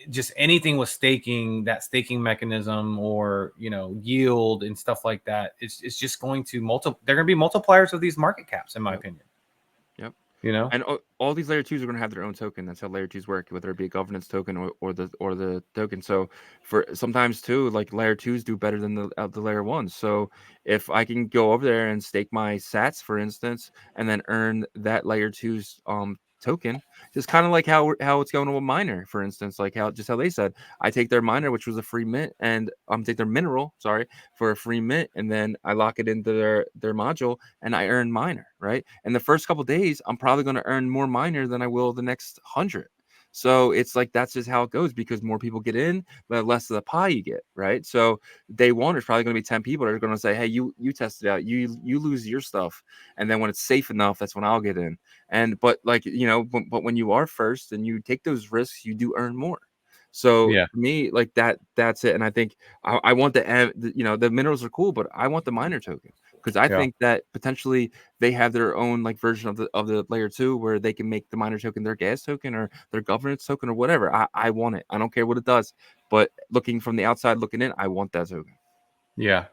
just anything with staking, that staking mechanism, or yield and stuff like that. It's just going to they're going to be multipliers of these market caps, in my opinion. And all these layer 2s are going to have their own token. That's how layer 2s work, whether it be a governance token or the token. So for sometimes too, like layer 2s do better than the layer 1s. So if I can go over there and stake my sats, for instance, and then earn that layer 2's token, just kind of like how it's going with miner, for instance, like how they said, I take their miner, which was a free mint, and take their mineral, for a free mint, and then I lock it into their module and I earn miner, right? And the first couple days I'm probably going to earn more miner than I will the next 100. So it's like, that's just how it goes, because more people get in, the less of the pie you get, right? So day one, there's probably going to be 10 people that are going to say, hey, you test it out, you lose your stuff, and then when it's safe enough, that's when I'll get in. But like, but when you are first and you take those risks, you do earn more. So Yeah. for me, like that's it. And I think I want the minerals are cool, but I want the miner token because I Yeah. think that potentially they have their own like version of the layer 2 where they can make the miner token their gas token or their governance token or whatever. I want it. I don't care what it does, but looking from the outside looking in, I want that token. Yeah.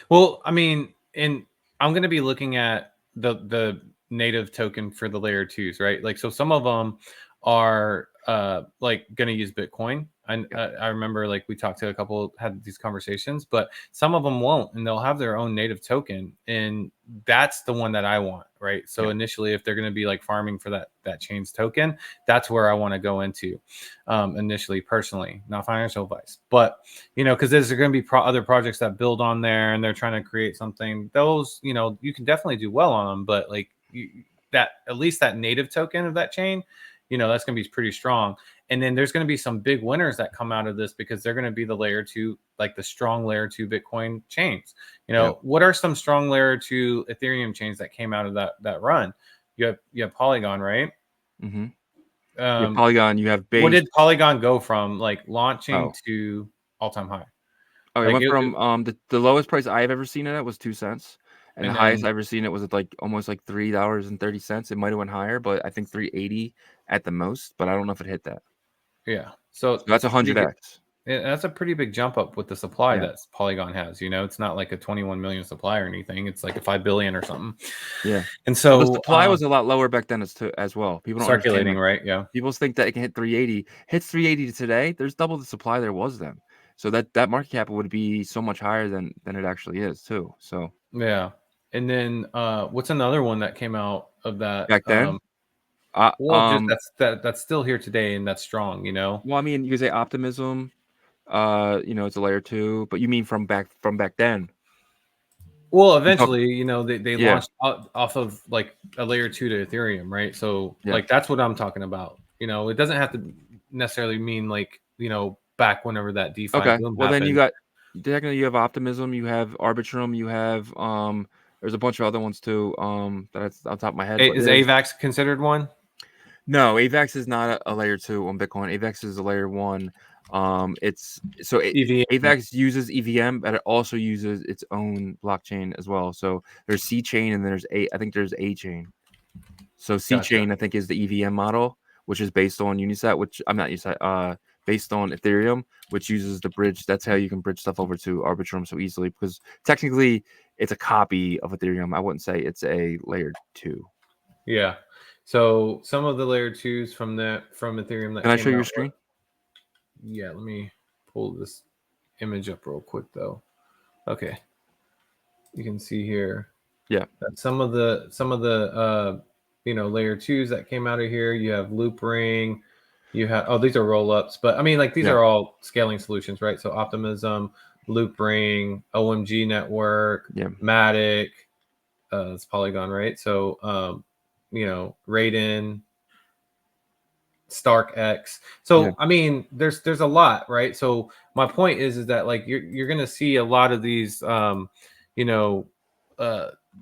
Well, I mean, and I'm going to be looking at the native token for the layer 2s, right? Like, so some of them are like going to use Bitcoin. And Yeah. I remember like we talked to a couple, had these conversations, but some of them won't, and they'll have their own native token, and that's the one that I want, right? So Yeah. initially, if they're going to be like farming for that chain's token, that's where I want to go into initially, personally, not financial advice, but because there's going to be other projects that build on there and they're trying to create something. Those, you can definitely do well on them, but like that, at least that native token of that chain, that's going to be pretty strong. And then there's going to be some big winners that come out of this because they're going to be the layer 2, like the strong layer 2 Bitcoin chains. Yeah. What are some strong layer 2 Ethereum chains that came out of that run? You have Polygon, right? Mm-hmm. You have Polygon, you have What Base. did Polygon go from like launching Oh. to all-time high? Oh, it Like went from the lowest price I've ever seen it at was 2 cents. And the and highest then I've ever seen it was at like almost like $3.30. It might have went higher, but I think 380 at the most, but I don't know if it hit that. yeah, So so that's it's a pretty good. 100x. That's a pretty big jump up with the supply Yeah. that Polygon has. It's not like a 21 million supply or anything. It's like a 5 billion or something. Yeah. And Well, the so supply was a lot lower back then as well. People don't understand circulating, that. right? Yeah. People think that it can hit 380. Hits 380 today, there's double the supply there was then. So that market cap would be so much higher than it actually is too. So Yeah. And then what's another one that came out of that? back then, Well, just that's still here today and that's strong, well, I mean, you could say optimism. It's a layer 2, but you mean from back then? Well, You talk, eventually, they yeah, launched off of like a layer 2 to Ethereum, right? So yeah. like that's what I'm talking about. It doesn't have to necessarily mean like, back whenever that DeFi Okay. boom Well, then you happened. got technically you have optimism, you have arbitrum, you have there's a bunch of other ones too that's on top of my head, but Is there's AVAX considered one? no, AVAX is not a layer 2 on Bitcoin. AVAX is a layer 1. It's so EVM. AVAX uses EVM, but it also uses its own blockchain as well. So there's C chain and I think there's A chain. So C Gotcha. chain I think is the EVM model, which is based on Unisat, which I'm not Unisat, based on Ethereum, which uses the bridge. That's how you can bridge stuff over to Arbitrum so easily because technically it's a copy of Ethereum. I wouldn't say it's a layer 2. Yeah. So some of the layer 2s from Ethereum that Can I show came you your out. screen? Yeah, let me pull this image up real quick though. Okay. You can see here. Yeah. That some of the layer 2s that came out of here, you have loop ring, you have these are roll-ups, but I mean like these Yeah. are all scaling solutions, right? So optimism, loop ring, OMG network, Yeah. Matic, it's Polygon, right? So Raiden, Stark X. Yeah. So I mean, there's a lot, right? So my point is that like you're gonna see a lot of these you know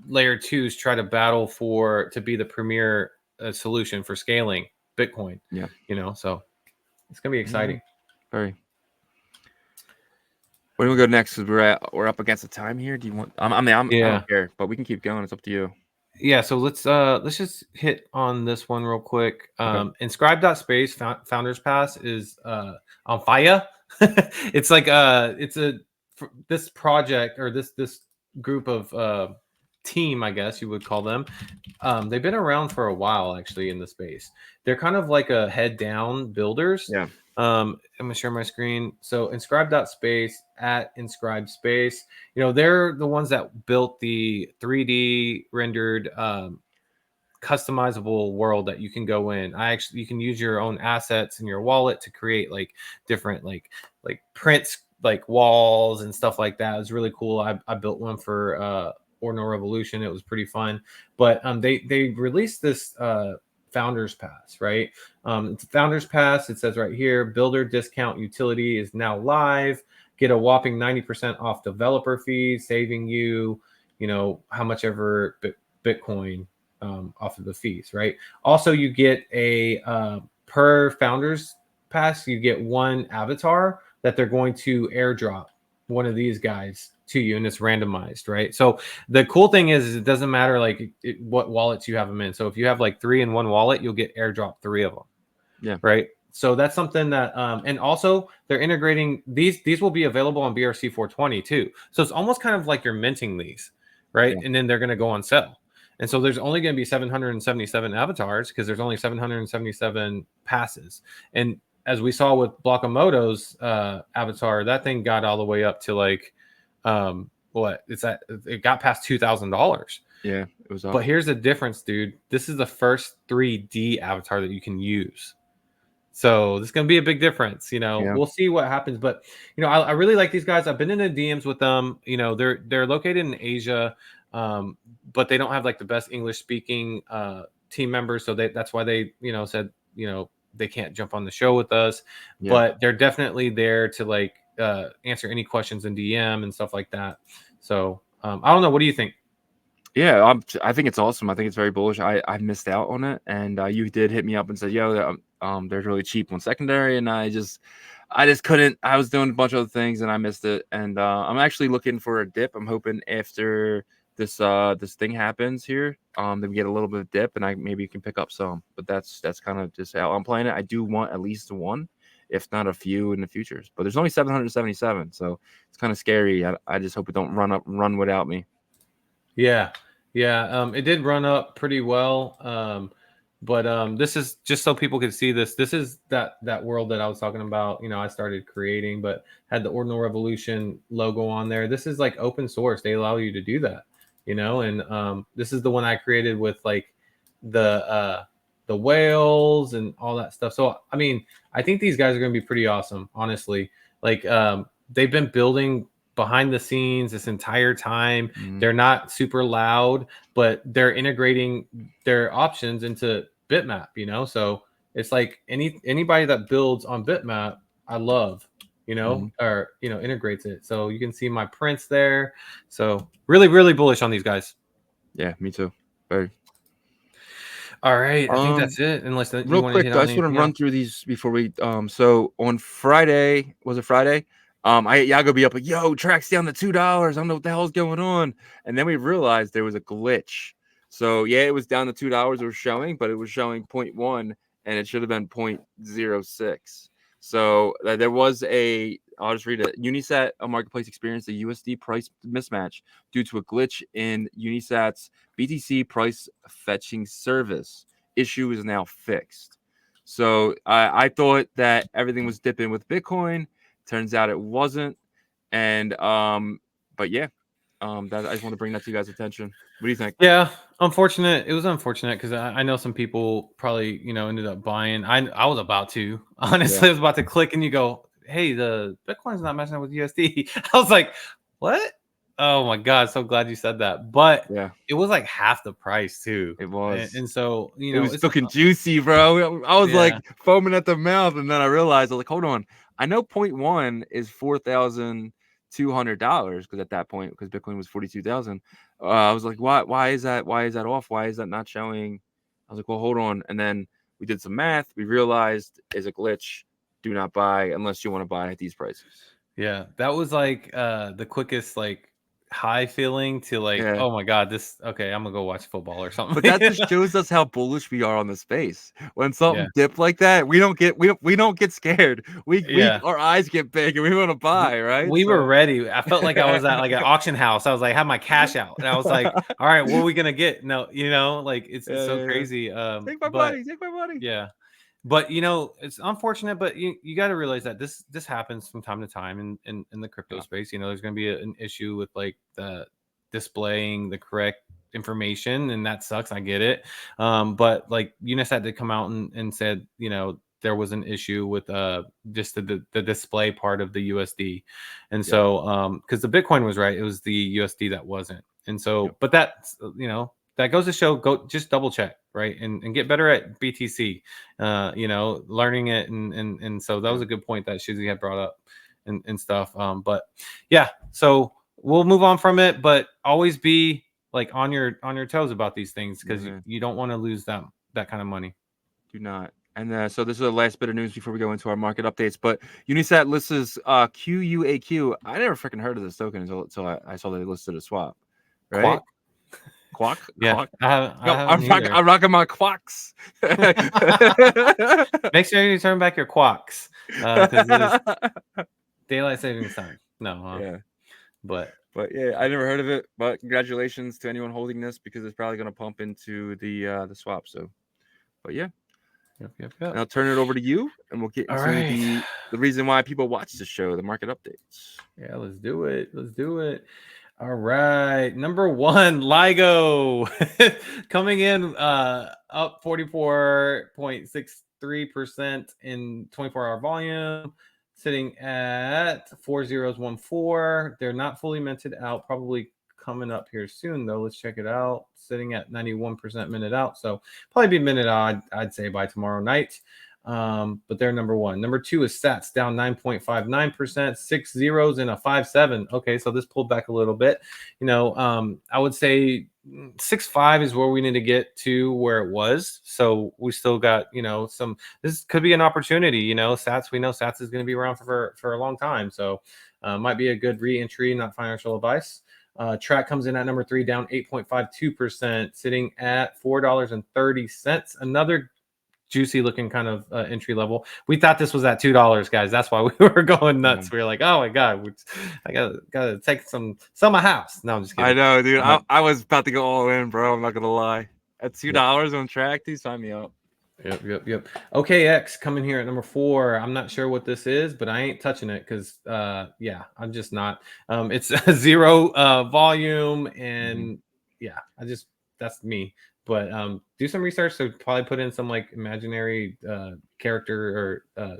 layer 2s try to battle to be the premier solution for scaling Bitcoin. Yeah. So it's gonna be exciting. Very. Where do we go next? Because we're up against the time here. Do you want? I Yeah. don't care, but we can keep going. It's up to you. Yeah, so let's just hit on this one real quick. Okay. Inscribe.space founders pass is on fire. It's like this project or this group of team, I guess you would call them. They've been around for a while actually in the space. They're kind of like a head down builders. Yeah. I'm gonna share my screen. So inscribe.space at inscribe space. They're the ones that built the 3D rendered customizable world that you can go in. You can use your own assets in your wallet to create like different like prints, like walls and stuff like that. It was really cool. I built one for Ordinal Revolution. It was pretty fun. But they released this founders pass, right? It's a founders pass. It says right here, builder discount utility is now live. Get a whopping 90% off developer fees, saving you, how much ever Bitcoin off of the fees, right? Also, you get a per founders pass, you get one avatar that they're going to airdrop one of these guys to you, and it's randomized, right? So the cool thing is it doesn't matter like what wallets you have them in. So if you have like 3 in one wallet, you'll get airdrop 3 of them. Yeah. Right. So that's something that, and also they're integrating these. These will be available on BRC 420 too. So it's almost kind of like you're minting these, right? Yeah. And then they're going to go on sale. And so there's only going to be 777 avatars because there's only 777 passes. And as we saw with Blockamoto's avatar, that thing got all the way up to like, it got past $2,000. Yeah, it was. But here's the difference, dude. This is the first 3D avatar that you can use. So this is going to be a big difference. We'll see what happens. But, I really like these guys. I've been in the DMs with them. They're located in Asia, but they don't have like the best English speaking team members. So that's why they, said, they can't jump on the show with us. Yeah. But they're definitely there to like answer any questions in DM and stuff like that. So I don't know. What do you think? Yeah, I think it's awesome. I think it's very bullish. I missed out on it, and you did hit me up and said, "Yo, they're really cheap on secondary," and I just couldn't. I was doing a bunch of other things, and I missed it. And I'm actually looking for a dip. I'm hoping after this thing happens here, then we get a little bit of dip, and maybe can pick up some. But that's kind of just how I'm playing it. I do want at least one, if not a few in the futures. But there's only 777, so it's kind of scary. I just hope it don't run without me. Yeah. It did run up pretty well. But this is just so people can see this. This is that world that I was talking about. I started creating, but had the Ordinal Revolution logo on there. This is like open source. They allow you to do that, and this is the one I created with like the whales and all that stuff. So, I mean, I think these guys are going to be pretty awesome, honestly. Like, they've been building behind the scenes this entire time. They're not super loud, but they're integrating their options into Bitmap, so it's like anybody that builds on Bitmap, I love, or integrates it. So you can see my prints there. So really, really bullish on these guys. Yeah, me too. Very. All right, I think that's it. Unless real quick, I just want to run through these before we. So on Friday, was it Friday? I hit Yagobi up like, yo, track's down to $2. I don't know what the hell's going on. And then we realized there was a glitch. So yeah, it was down to $2. It was showing, but it was showing 0.1, and it should have been 0.06. So there was I'll just read it. Unisat marketplace experienced a USD price mismatch due to a glitch in Unisat's BTC price fetching service. Issue is now fixed. So I thought that everything was dipping with Bitcoin. Turns out it wasn't. And but yeah, I just want to bring that to you guys' attention. What do you think? Yeah, unfortunate. It was unfortunate because I know some people probably ended up buying. I was about to, honestly. I was about to click and you go, hey, the Bitcoin's not matching up with USD. I was like, what? Oh my god, so glad you said that. But yeah, it was like half the price too. It was, and so it was looking juicy, bro. I was like foaming at the mouth, and then I realized I was like, hold on, I know 0.1 is $4,200 because at that point, because Bitcoin was 42,000, I was like, why is that? Why is that off? Why is that not showing? I was like, well, hold on, and then we did some math. We realized is a glitch. Do not buy unless you want to buy at these prices. Yeah, that was like the quickest like high feeling to like, oh my god, I'm gonna go watch football or something. But that just shows us how bullish we are on the space. When something dip like that, we don't get scared. Our eyes get big and we want to buy, right? We were ready. I felt like I was at like an auction house. I was like, had my cash out, and I was like, all right, what are we gonna get? No, like it's so crazy. Take my money. Yeah. But it's unfortunate, but you got to realize that this happens from time to time in the crypto space. There's going to be an issue with like the displaying the correct information, and that sucks. I get it. But like Unisat did come out and said, there was an issue with just the display part of the USD, and so because the Bitcoin was right, it was the USD that wasn't, and so but that's that goes to show, go just double check, right? And get better at BTC, learning it. And so that was a good point that Shizzy had brought up and stuff. But yeah, so we'll move on from it, but always be like on your toes about these things because you don't want to lose that kind of money. Do not. And so this is the last bit of news before we go into our market updates. But Unisat lists QUAQ. I never freaking heard of this token until I saw they listed a swap. Right? Quack? Quack? Yeah, Quack? I No, haven't either. I'm rocking my quacks. Make sure you turn back your quacks because it is daylight savings time. No, Yeah. but yeah, I never heard of it. But congratulations to anyone holding this because it's probably going to pump into the swap. So, but yeah. Yep. And I'll turn it over to you, and we'll get All into right. the reason why people watch the show, the market updates. Yeah, let's do it. All right. Number one, Ligo coming in up 44.63% in 24-hour volume, sitting at 4014. They're not fully minted out, probably coming up here soon though. Let's check it out. Sitting at 91% minted out. So probably be minted out, I'd say by tomorrow night. But they're number one. Number two is Sats down 9.59%, 6 zeros and a 5.7. Okay, so this pulled back a little bit. I would say 6.5 is where we need to get to where it was. So we still got, this could be an opportunity. Sats, we know Sats is going to be around for a long time. So might be a good re-entry, not financial advice. Track comes in at number three, down 8.52%, sitting at $4.30. Another juicy looking kind of entry level. We thought this was at $2, guys. That's why we were going nuts. We were like, oh my god, I gotta take some my house. No, I'm just kidding. I know, dude. I was about to go all in, bro. I'm not gonna lie. At $2 on track, dude, sign me up. Yep. OKX coming here at number 4. I'm not sure what this is, but I ain't touching it because I'm just not. It's a zero volume, and that's me. But do some research. So probably put in some like imaginary character or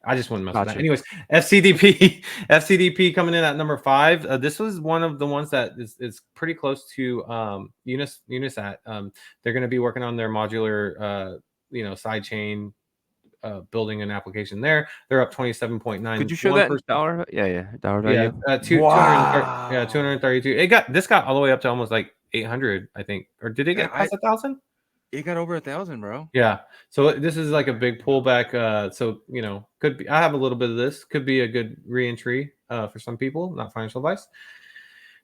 I just wouldn't mess with that. Anyways, FCDP coming in at number 5. This was one of the ones that is pretty close to Unisat. They're going to be working on their modular side chain, building an application there. They're up 27.9. Could you show that dollar? Dollar value. Yeah, 232. This got all the way up to almost like 800, I think. Or did it get past 1,000? It got over 1,000, bro. Yeah. So this is like a big pullback. So could be. I have a little bit of this. Could be a good re-entry for some people. Not financial advice.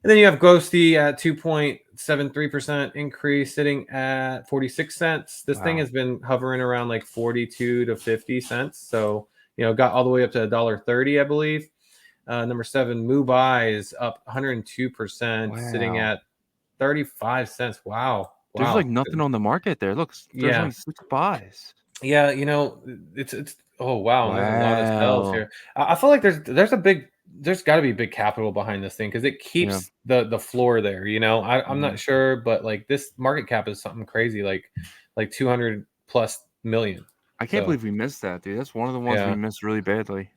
And then you have Ghosty at 2.73% increase, sitting at 46 cents. This thing has been hovering around like 42 to 50 cents. So got all the way up to $1.30, I believe. Number 7, Mubai is up 102%, sitting at 35 cents. Wow. There's like nothing on the market there. Look, there's only 6 buys. Yeah, it's oh wow, and there's a lot of sells here. I feel like there's got to be big capital behind this thing because it keeps the floor there. I'm not sure, but like this market cap is something crazy, like 200 plus million. I can't believe we missed that, dude. That's one of the ones we missed really badly.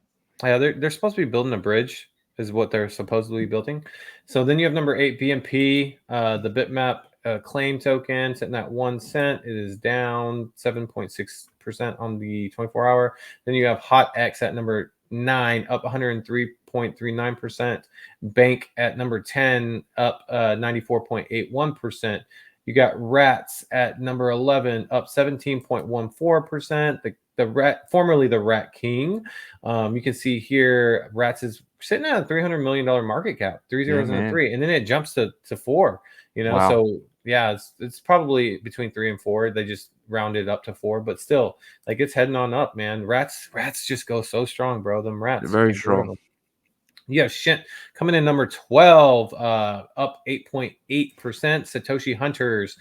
Yeah, they're supposed to be building a bridge, is what they're supposedly building. So then you have number 8, BMP, the bitmap claim token sitting at 1 cent. It is down 7.6% on the 24-hour. Then you have Hot X at number 9, up 103.39%. Bank at number 10, up 94.81%. You got Rats at number 11, up 17.14%. The Rat, formerly the Rat King. You can see here, Rats is sitting at a $300 million market cap, 3 zeros and a 3, and then it jumps to 4. So yeah, it's probably between 3 and 4. They just rounded up to 4, but still, like it's heading on up, man. Rats just go so strong, bro. Them rats, they're very strong. Yeah, shit. Coming in number 12, up 8.8%. Satoshi Hunters.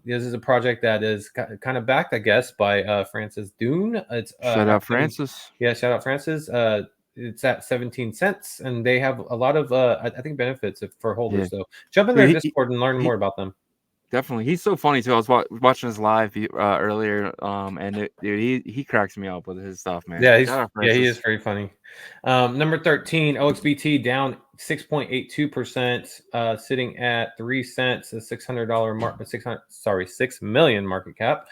This is a project that is kind of backed, I guess, by Francis Dune. It's shout out Francis. Yeah, shout out Francis. It's at 17 cents, and they have a lot of I think benefits for holders. So jump in their Discord and learn more about them. Definitely, he's so funny too. I was watching his live earlier, and dude, he cracks me up with his stuff, man. Yeah, he is very funny. Number 13, OXBT down 6.82%, sitting at 3 cents, a $600 6 million market cap.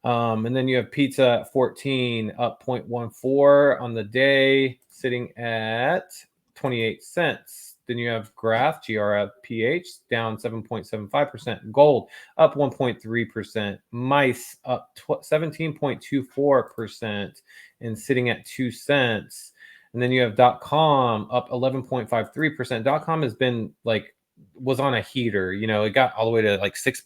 And then you have Pizza at 14, up 0.14 on the day, sitting at 28 cents. Then you have Graph, GRFPH, down 7.75%. Gold, up 1.3%. Mice, up 17.24% and sitting at 2 cents. And then you have .com, up 11.53%. .com has been like, was on a heater, it got all the way to like $6.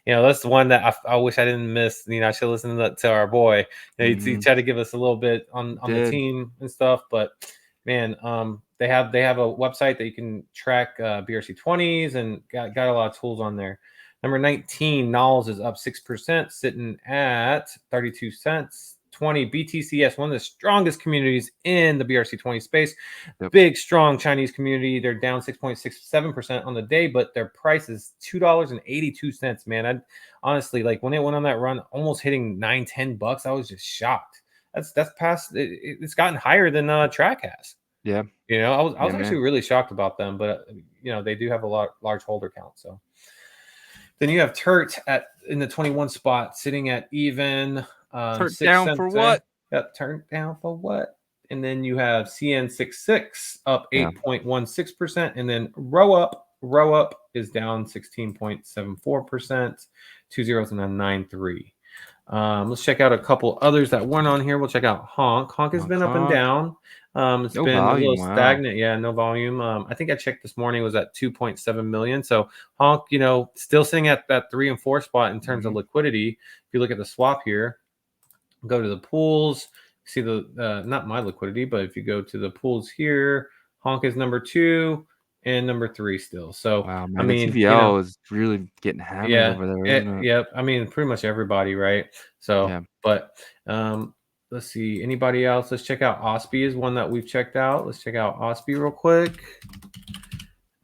That's the one that I wish I didn't miss. I should listen to our boy. He tried to give us a little bit on the team and stuff, but man, they have a website that you can track BRC20s and got a lot of tools on there. Number 19, Knowles is up 6%, sitting at 32 cents. 20, BTCS, one of the strongest communities in the BRC20 space. Yep. Big, strong Chinese community. They're down 6.67% on the day, but their price is $2.82, man. I honestly, like, when it went on that run, almost hitting $9-10, I was just shocked. That's past. It's gotten higher than Track has. Yeah. I was actually really shocked about them, but they do have a large holder count. So then you have Turt in the 21 spot, sitting at even. Turn down for what? Yep, turn down for what? And then you have CN66 up 8.16%, and then row up is down 16.74%, 2 zeros and a 9.3. Let's check out a couple others that weren't on here. We'll check out Honk. Honk has been up and down. It's been volume, a little stagnant. Yeah, no volume. I think I checked this morning, it was at 2.7 million. So Honk, still sitting at that 3 and 4 spot in terms of liquidity. If you look at the swap here, go to the pools, see the not my liquidity, but if you go to the pools here, Honk is number 2 and number 3 still. So wow, man, I mean, the TVL is really getting hammered over there, isn't it? Yep. I mean, pretty much everybody, right? So, but let's see, anybody else? Let's check out Osby is one that we've checked out. Let's check out Osby real quick,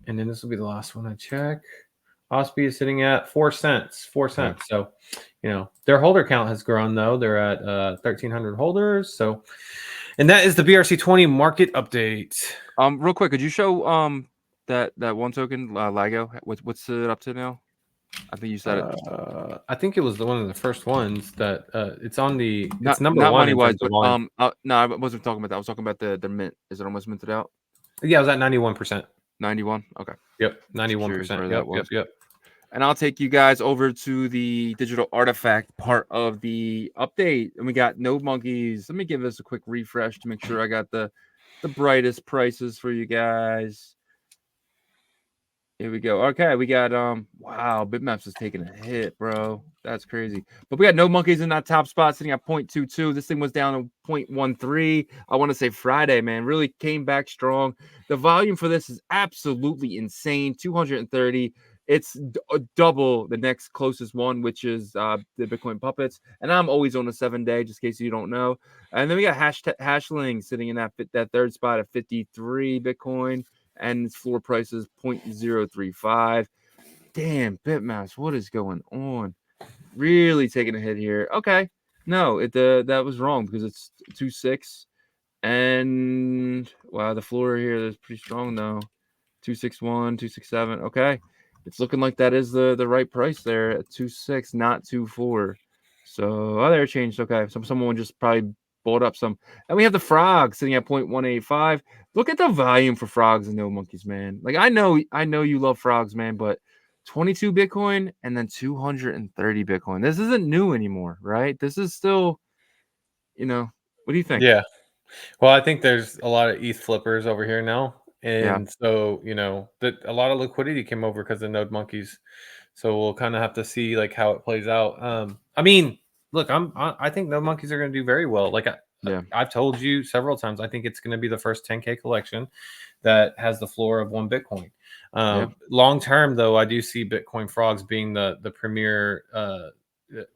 and then this will be the last one I check. Osby is sitting at 4 cents. 4 cents. So, their holder count has grown though. They're at 1,300 holders. So, and that is the BRC20 market update. Real quick, could you show that one token, Ligo? What's it up to now? I think you said it. I think it was one of the first ones that it's on the. It's number not one. Money wise, but no, I wasn't talking about that. I was talking about the mint. Is it almost minted out? Yeah, it was at 91%. 91. Okay. Yep, 91%. Yep. And I'll take you guys over to the digital artifact part of the update, and we got Node Monkeys. Let me give this a quick refresh to make sure I got the brightest prices for you guys. Here we go. Okay, we got wow, Bitmaps is taking a hit, bro. That's crazy. But we got Node Monkeys in that top spot, sitting at 0.22. This thing was down to 0.13. I want to say Friday, man. Really came back strong. The volume for this is absolutely insane. 230. It's double the next closest one, which is the Bitcoin Puppets. And I'm always on a 7-day, just in case you don't know. And then we got Hashling sitting in that third spot at 53 Bitcoin. And its floor price is 0.035. Damn, Bitmaps, what is going on? Really taking a hit here. Okay, no, that was wrong because it's 2.6, and wow, the floor here is pretty strong though. 2.61, 2.67. Okay, it's looking like that is the right price there at 2.6, not 2.4. So there it changed. Okay, so someone just probably bought up some. And we have the Frog sitting at 0.185. Look at the volume for Frogs and Node Monkeys, man. Like I know you love Frogs, man, but 22 Bitcoin and then 230 Bitcoin. This isn't new anymore, right? This is still, what do you think? Yeah. Well, I think there's a lot of ETH flippers over here now. And so, that a lot of liquidity came over because of Node Monkeys. So we'll kind of have to see like how it plays out. I mean, look, I think Node Monkeys are going to do very well. Like I've told you several times, I think it's going to be the first 10K collection that has the floor of 1 Bitcoin. Long term, though, I do see bitcoinfrogs being the premier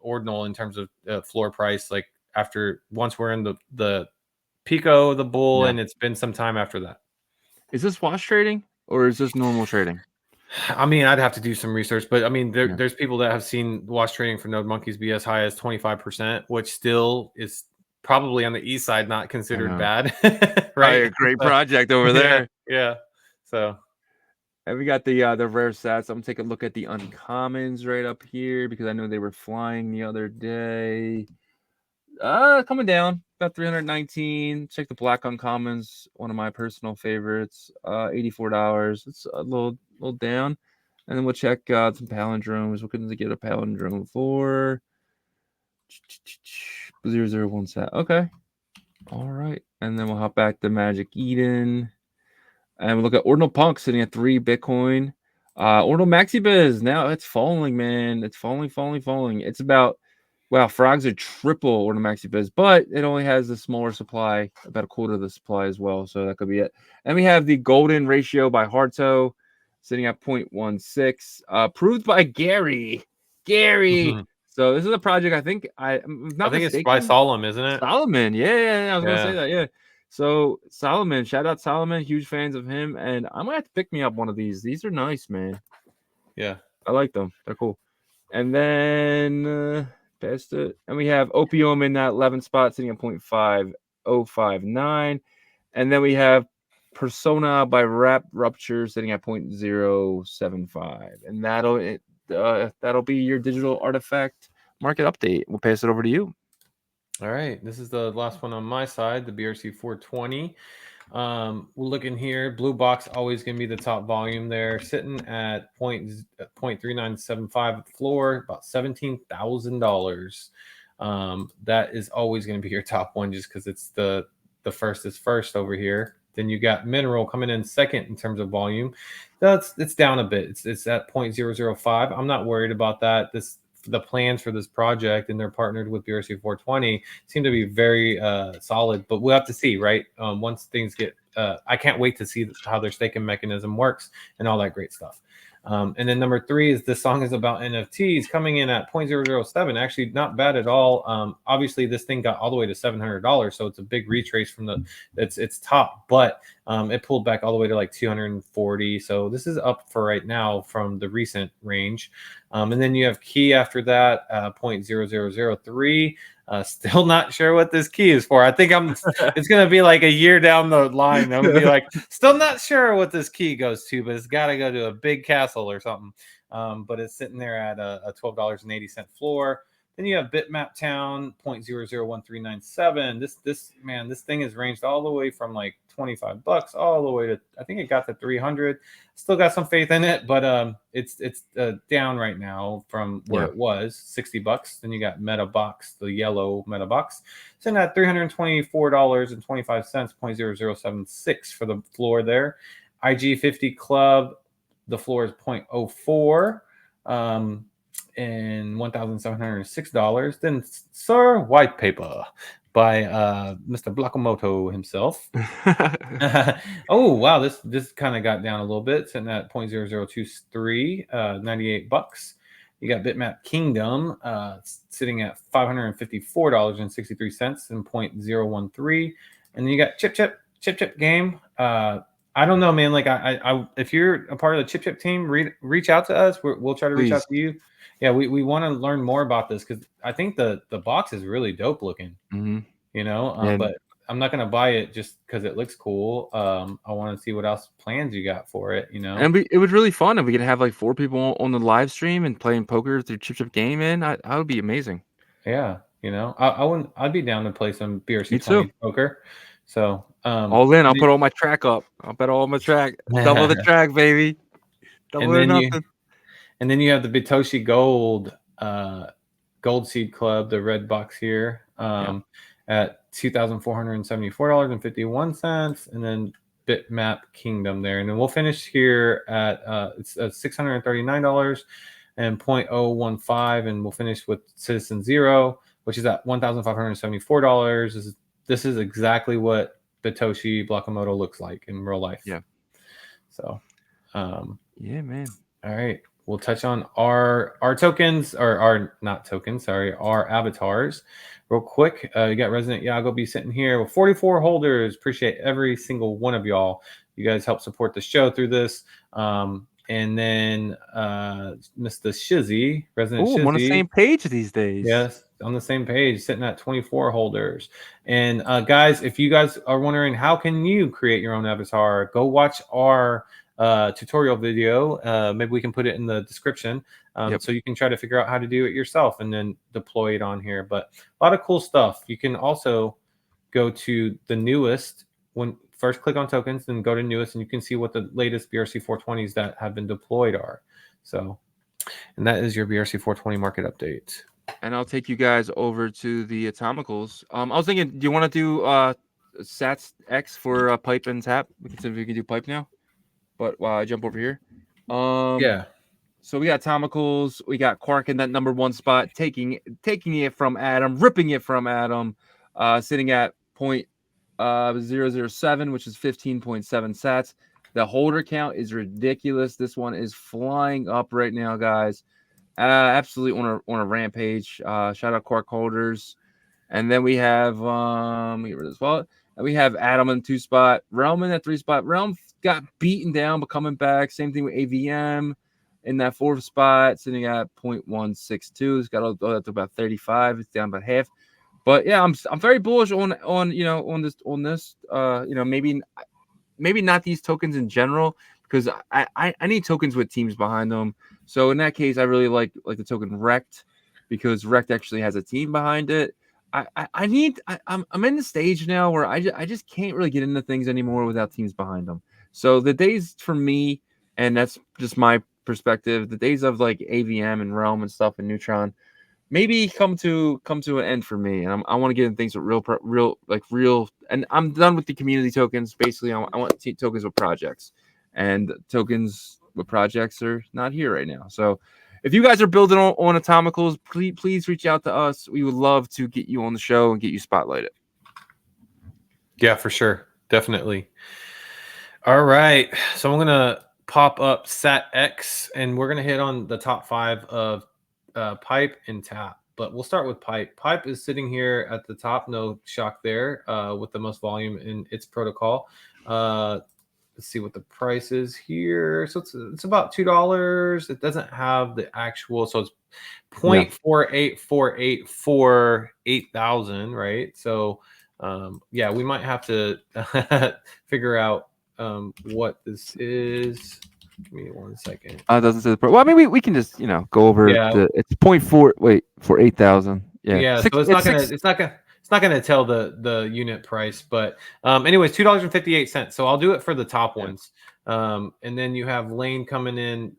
ordinal in terms of floor price. Like once we're in the Pico, the bull, and it's been some time after that. Is this wash trading or is this normal trading? I mean, I'd have to do some research, but I mean, there's people that have seen wash trading for Node Monkeys be as high as 25%, which still is probably on the east side not considered bad. Right? A great project over there. Yeah. So, and we got the rare stats. I'm gonna take a look at the uncommons right up here because I know they were flying the other day. Coming down. about 319. Check the black uncommons, one of my personal favorites. $84. It's a little down. And then we'll check some palindromes. We're going to get a palindrome for 001 set. Okay. All right. And then we'll hop back to Magic Eden. And we'll look at Ordinal Punk sitting at 3 Bitcoin. Ordinal MaxiBiz, now it's falling, man. It's falling. It's about, wow, frogs are triple Ordinal MaxiBiz, but it only has a smaller supply, about a quarter of the supply as well. So that could be it. And we have the golden ratio by Harto sitting at 0.16, approved by Gary. So this is a project I think I'm not think mistaken. it's by Solomon, isn't it? Solomon, yeah. I was gonna say that, yeah. So Solomon, shout out Solomon, huge fans of him, and I'm gonna have to pick me up one of these. These are nice, man. Yeah, I like them. They're cool. And then past it, and we have Opium in that 11 spot, sitting at 0.5059, and then we have Persona by Rupture sitting at 0.075, and that'll be your digital artifact market update. We'll pass it over to you. all right, this is the last one on my side, the BRC 420. We're looking here. Blue box always going to be the top volume there, sitting at 0.3975 at the floor, about $17,000. That is always going to be your top one, just because it's the first is first over here. Then you got Mineral coming in second in terms of volume. It's down a bit. It's at 0.005. I'm not worried about that. The plans for this project, and they're partnered with BRC 420, seem to be very solid, but we'll have to see, right? Once things get, I can't wait to see how their staking mechanism works and all that great stuff. And then number 3 is this song is about NFTs, coming in at 0.007. Actually, not bad at all. Obviously, this thing got all the way to $700, so it's a big retrace from its top, but it pulled back all the way to like 240. So this is up for right now from the recent range. And then you have key after that, 0.0003. Still not sure what this key is for. I think it's going to be like a year down the line. I'm going to be like, still not sure what this key goes to, but it's got to go to a big castle or something. But it's sitting there at a $12.80 floor. Then you have Bitmap Town, 0.001397. This thing is ranged all the way from like $25 all the way to, I think it got to 300. Still got some faith in it, but it's down right now from where it was, $60. Then you got MetaBox, the yellow MetaBox, sitting at $324.25, 0.0076 for the floor there. IG50 Club, the floor is 0.04. And $1,706. Then Sir White Paper by Mr. Blakamoto himself. Oh wow, this kind of got down a little bit, sitting at 0.0023, $98. You got Bitmap Kingdom sitting at $554.63 and 0.013. And then you got Chip Game. I don't know, man. Like I if you're a part of the Chip team, reach out to us. We'll try to reach out to you. Yeah, we want to learn more about this, because I think the box is really dope looking. Mm-hmm. You know, but I'm not gonna buy it just because it looks cool. I want to see what else plans you got for it. You know, and it was really fun if we could have like 4 people on the live stream and playing poker through Chip Game. In that would be amazing. Yeah, you know, I'd be down to play some BRC 20 poker. So all in. I'll put all my track up. I'll bet all my track. Double the track, baby. Double or nothing. And then you have the Bitoshi Gold Seed Club, the red box here, at $2,474.51, and then Bitmap Kingdom there. And then we'll finish here at it's $639 and 0.015, and we'll finish with Citizen Zero, which is at $1,574. This is exactly what Bitoshi Blakamoto looks like in real life. Yeah. So yeah, man. All right. We'll touch on our tokens, or our not tokens, sorry, our avatars real quick. You got Resident Yagobi sitting here with 44 holders. Appreciate every single one of y'all. You guys help support the show through this. And then Mr. Shizzy, Resident Shizzy. I'm on the same page these days. Yes, on the same page, sitting at 24 holders. And guys, if you guys are wondering how can you create your own avatar, go watch our tutorial video. Maybe we can put it in the description, so you can try to figure out how to do it yourself and then deploy it on here. But a lot of cool stuff. You can also go to the newest. When first click on tokens, then go to newest, and you can see what the latest BRC 420s that have been deployed are. So, and that is your BRC 420 market update. And I'll take you guys over to the atomicals. I was thinking, do you want to do Sats X for pipe and tap? We can see if we can do pipe now. But while I jump over here, Yeah. So we got atomicals, we got Quark in that number one spot, taking it from Adam, ripping it from Adam, sitting at 0.007, which is 15.7 sats. The holder count is ridiculous. This one is flying up right now, guys. Absolutely on a rampage. Shout out Quark holders. And then we have let me get rid of this wallet. And we have Adam in 2 spot, Realm in that 3 spot. Realm got beaten down, but coming back. Same thing with AVM in that 4th spot, sitting at 0.162. It's got all up to about 35. It's down about half. But yeah, I'm very bullish on this. Maybe not these tokens in general, because I need tokens with teams behind them. So in that case, I really like the token Rect, because Rect actually has a team behind it. I'm in the stage now where I just can't really get into things anymore without teams behind them. So the days for me, and that's just my perspective, the days of like AVM and Realm and stuff and Neutron maybe come to an end for me. And I want to get into things with real, and I'm done with the community tokens. Basically, I want tokens with projects, and tokens with projects are not here right now. So if you guys are building on atomicals, please reach out to us. We would love to get you on the show and get you spotlighted. Yeah, for sure. Definitely. All right. So I'm going to pop up SatX, and we're going to hit on the top 5 of pipe and tap. But we'll start with pipe. Pipe is sitting here at the top. No shock there, with the most volume in its protocol. Let's see what the price is here. So it's about $2. It doesn't have the actual, so it's 0.4848 for 8,000, right? So yeah, we might have to figure out what this is. Give me 1 second. It doesn't say the price. Well, I mean, we can just go over it's 0.4. Wait, for 8,000. Yeah. So it's not gonna tell the unit price, but anyways, $2.58. So I'll do it for the top ones. And then you have Lane coming in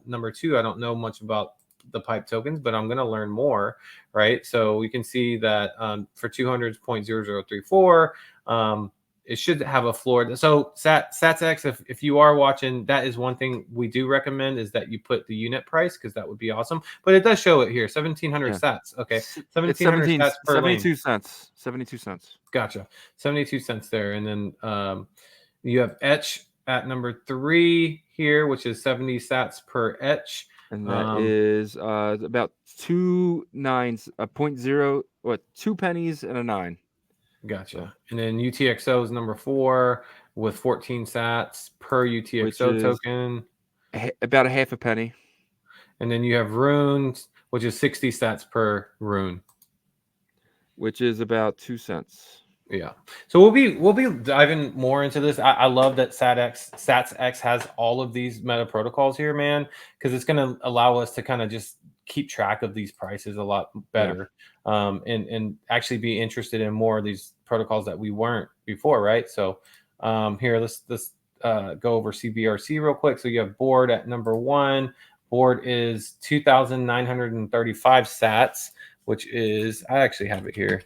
number 2. I don't know much about the pipe tokens, but I'm gonna learn more, right? So we can see that for 200 0.0034. It should have a floor. So SatsX, if you are watching, that is one thing we do recommend, is that you put the unit price, because that would be awesome. But it does show it here, 1,700 sats. Okay, 1,700 sats per 72 lane. cents. 72 cents. Gotcha. 72 cents there. And then you have etch at number 3 here, which is 70 sats per etch. And that is about 2 nines, 2 pennies and a 9. Gotcha. So. And then UTXO is number 4 with 14 sats per UTXO token. About a half a penny. And then you have runes, which is 60 sats per rune, which is about 2 cents. Yeah. So we'll be diving more into this. I love that SatsX has all of these meta protocols here, man, because it's going to allow us to kind of just keep track of these prices a lot better, and actually be interested in more of these protocols that we weren't before, right? So here, let's go over CBRC real quick. So you have board at number 1. Board is 2,935 sats, which is, I actually have it here.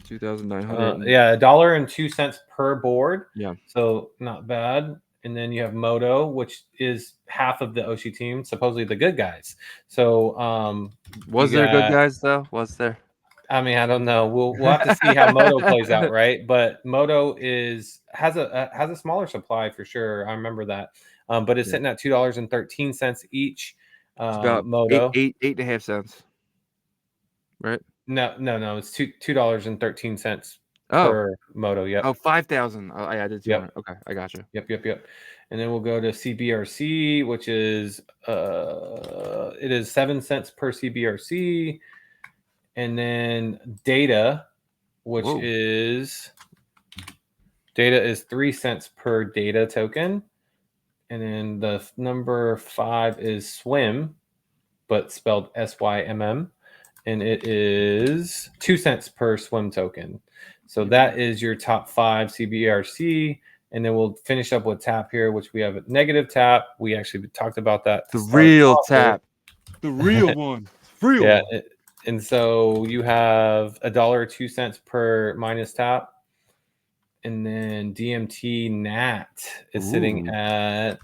2,900. Yeah, $1.02 per board. Yeah. So not bad. And then you have Moto, which is half of the Oshi team, supposedly the good guys. So was there good guys though? Was there? I mean, I don't know. We'll have to see how Moto plays out, right? But Moto has a smaller supply for sure. I remember that. But it's sitting at $2.13 each. It's about Moto 8.5 cents. Right? No. It's $2.13 per Moto. Yep. Oh, 5,000. I added 200. Yep. Okay, I got you. Yep. And then we'll go to CBRC, which is it is 7 cents per CBRC. And then data, which is 3 cents per data token. And then the number 5 is Swim, but spelled SYMM. And it is 2 cents per Swim token. So that is your top 5 CBRC. And then we'll finish up with tap here, which we have a negative tap. We actually talked about that. The real tap. The real one. Real yeah. one. And so you have $1 or 2 cents per minus tap. And then DMT NAT is sitting at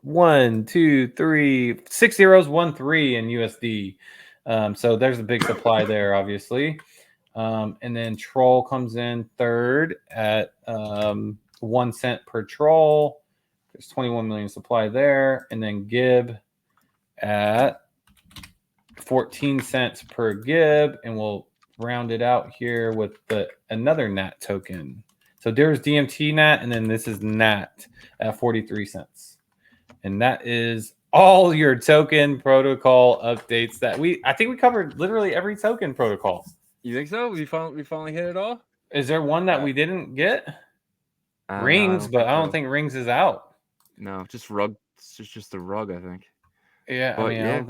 1, 2, 3, 6 zeros, 1, 3 in USD. So there's a big supply there, obviously. And then Troll comes in third at 1 cent per Troll. There's 21 million supply there. And then Gib at 14 cents per Gib. And we'll round it out here with another NAT token. So there's DMT NAT, and then this is NAT at 43 cents. And that is all your token protocol updates that I think we covered literally every token protocol. You think so? We finally hit it all? Is there one that we didn't get? Rings, but I don't think Rings is out. No, just rug. It's just the rug, I think. Yeah, but I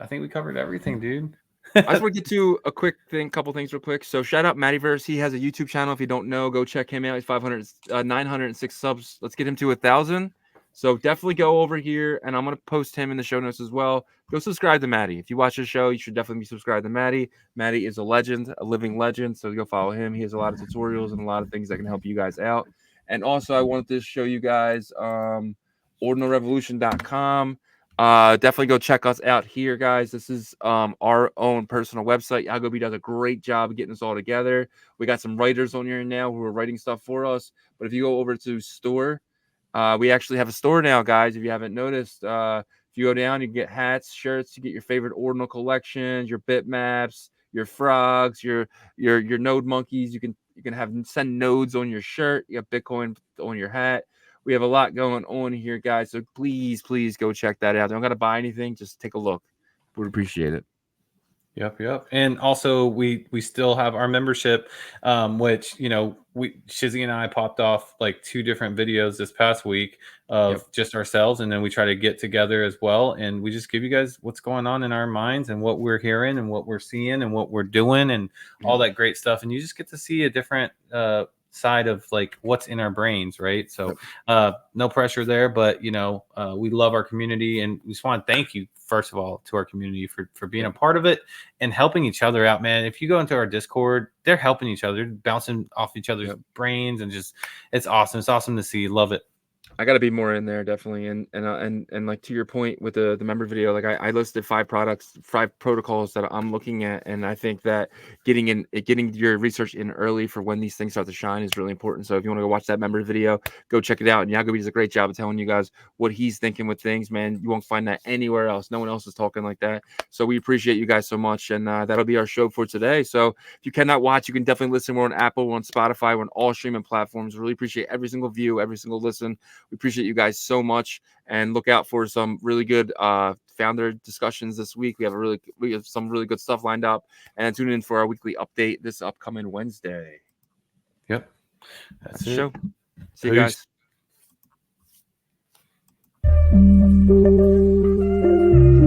think we covered everything, dude. I just want to get to a couple things real quick. So shout out Mattyverse. He has a YouTube channel. If you don't know, go check him out. He's 906 subs. Let's get him to 1,000. So definitely go over here, and I'm going to post him in the show notes as well. Go subscribe to Matty. If you watch his show, you should definitely be subscribed to Matty. Matty is a legend, a living legend. So go follow him. He has a lot of tutorials and a lot of things that can help you guys out. And also, I wanted to show you guys ordinalrevolution.com. Definitely go check us out here, guys. This is our own personal website. Yagobi does a great job of getting us all together. We got some writers on here now who are writing stuff for us. But if you go over to store, we actually have a store now, guys. If you haven't noticed, if you go down, you get hats, shirts, you get your favorite ordinal collections, your bitmaps, your frogs, your node monkeys. You can send nodes on your shirt. You got Bitcoin on your hat. We have a lot going on here, guys. So please go check that out. Don't got to buy anything. Just take a look. Would appreciate it. Yep. And also we still have our membership, which, Shizzy and I popped off like 2 different videos this past week of just ourselves. And then we try to get together as well. And we just give you guys what's going on in our minds and what we're hearing and what we're seeing and what we're doing and all that great stuff. And you just get to see a different, side of like what's in our brains, right? So no pressure there, but we love our community, and we just want to thank you first of all to our community for being a part of it and helping each other out, man. If you go into our Discord, they're helping each other, bouncing off each other's brains, and just it's awesome to see. Love it. I got to be more in there, definitely. And like to your point with the member video, like I listed 5 protocols that I'm looking at. And I think that getting your research in early for when these things start to shine is really important. So if you want to go watch that member video, go check it out. And Yagobi does a great job of telling you guys what he's thinking with things, man. You won't find that anywhere else. No one else is talking like that. So we appreciate you guys so much. And that'll be our show for today. So if you cannot watch, you can definitely listen. We're on Apple, we're on Spotify, we're on all streaming platforms. Really appreciate every single view, every single listen. We appreciate you guys so much, and look out for some really good founder discussions this week. We have some really good stuff lined up, and tune in for our weekly update this upcoming Wednesday. Yep, that's the it. show. See you guys.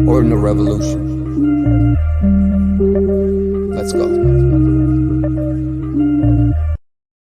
Ordinal Revolution. Let's go.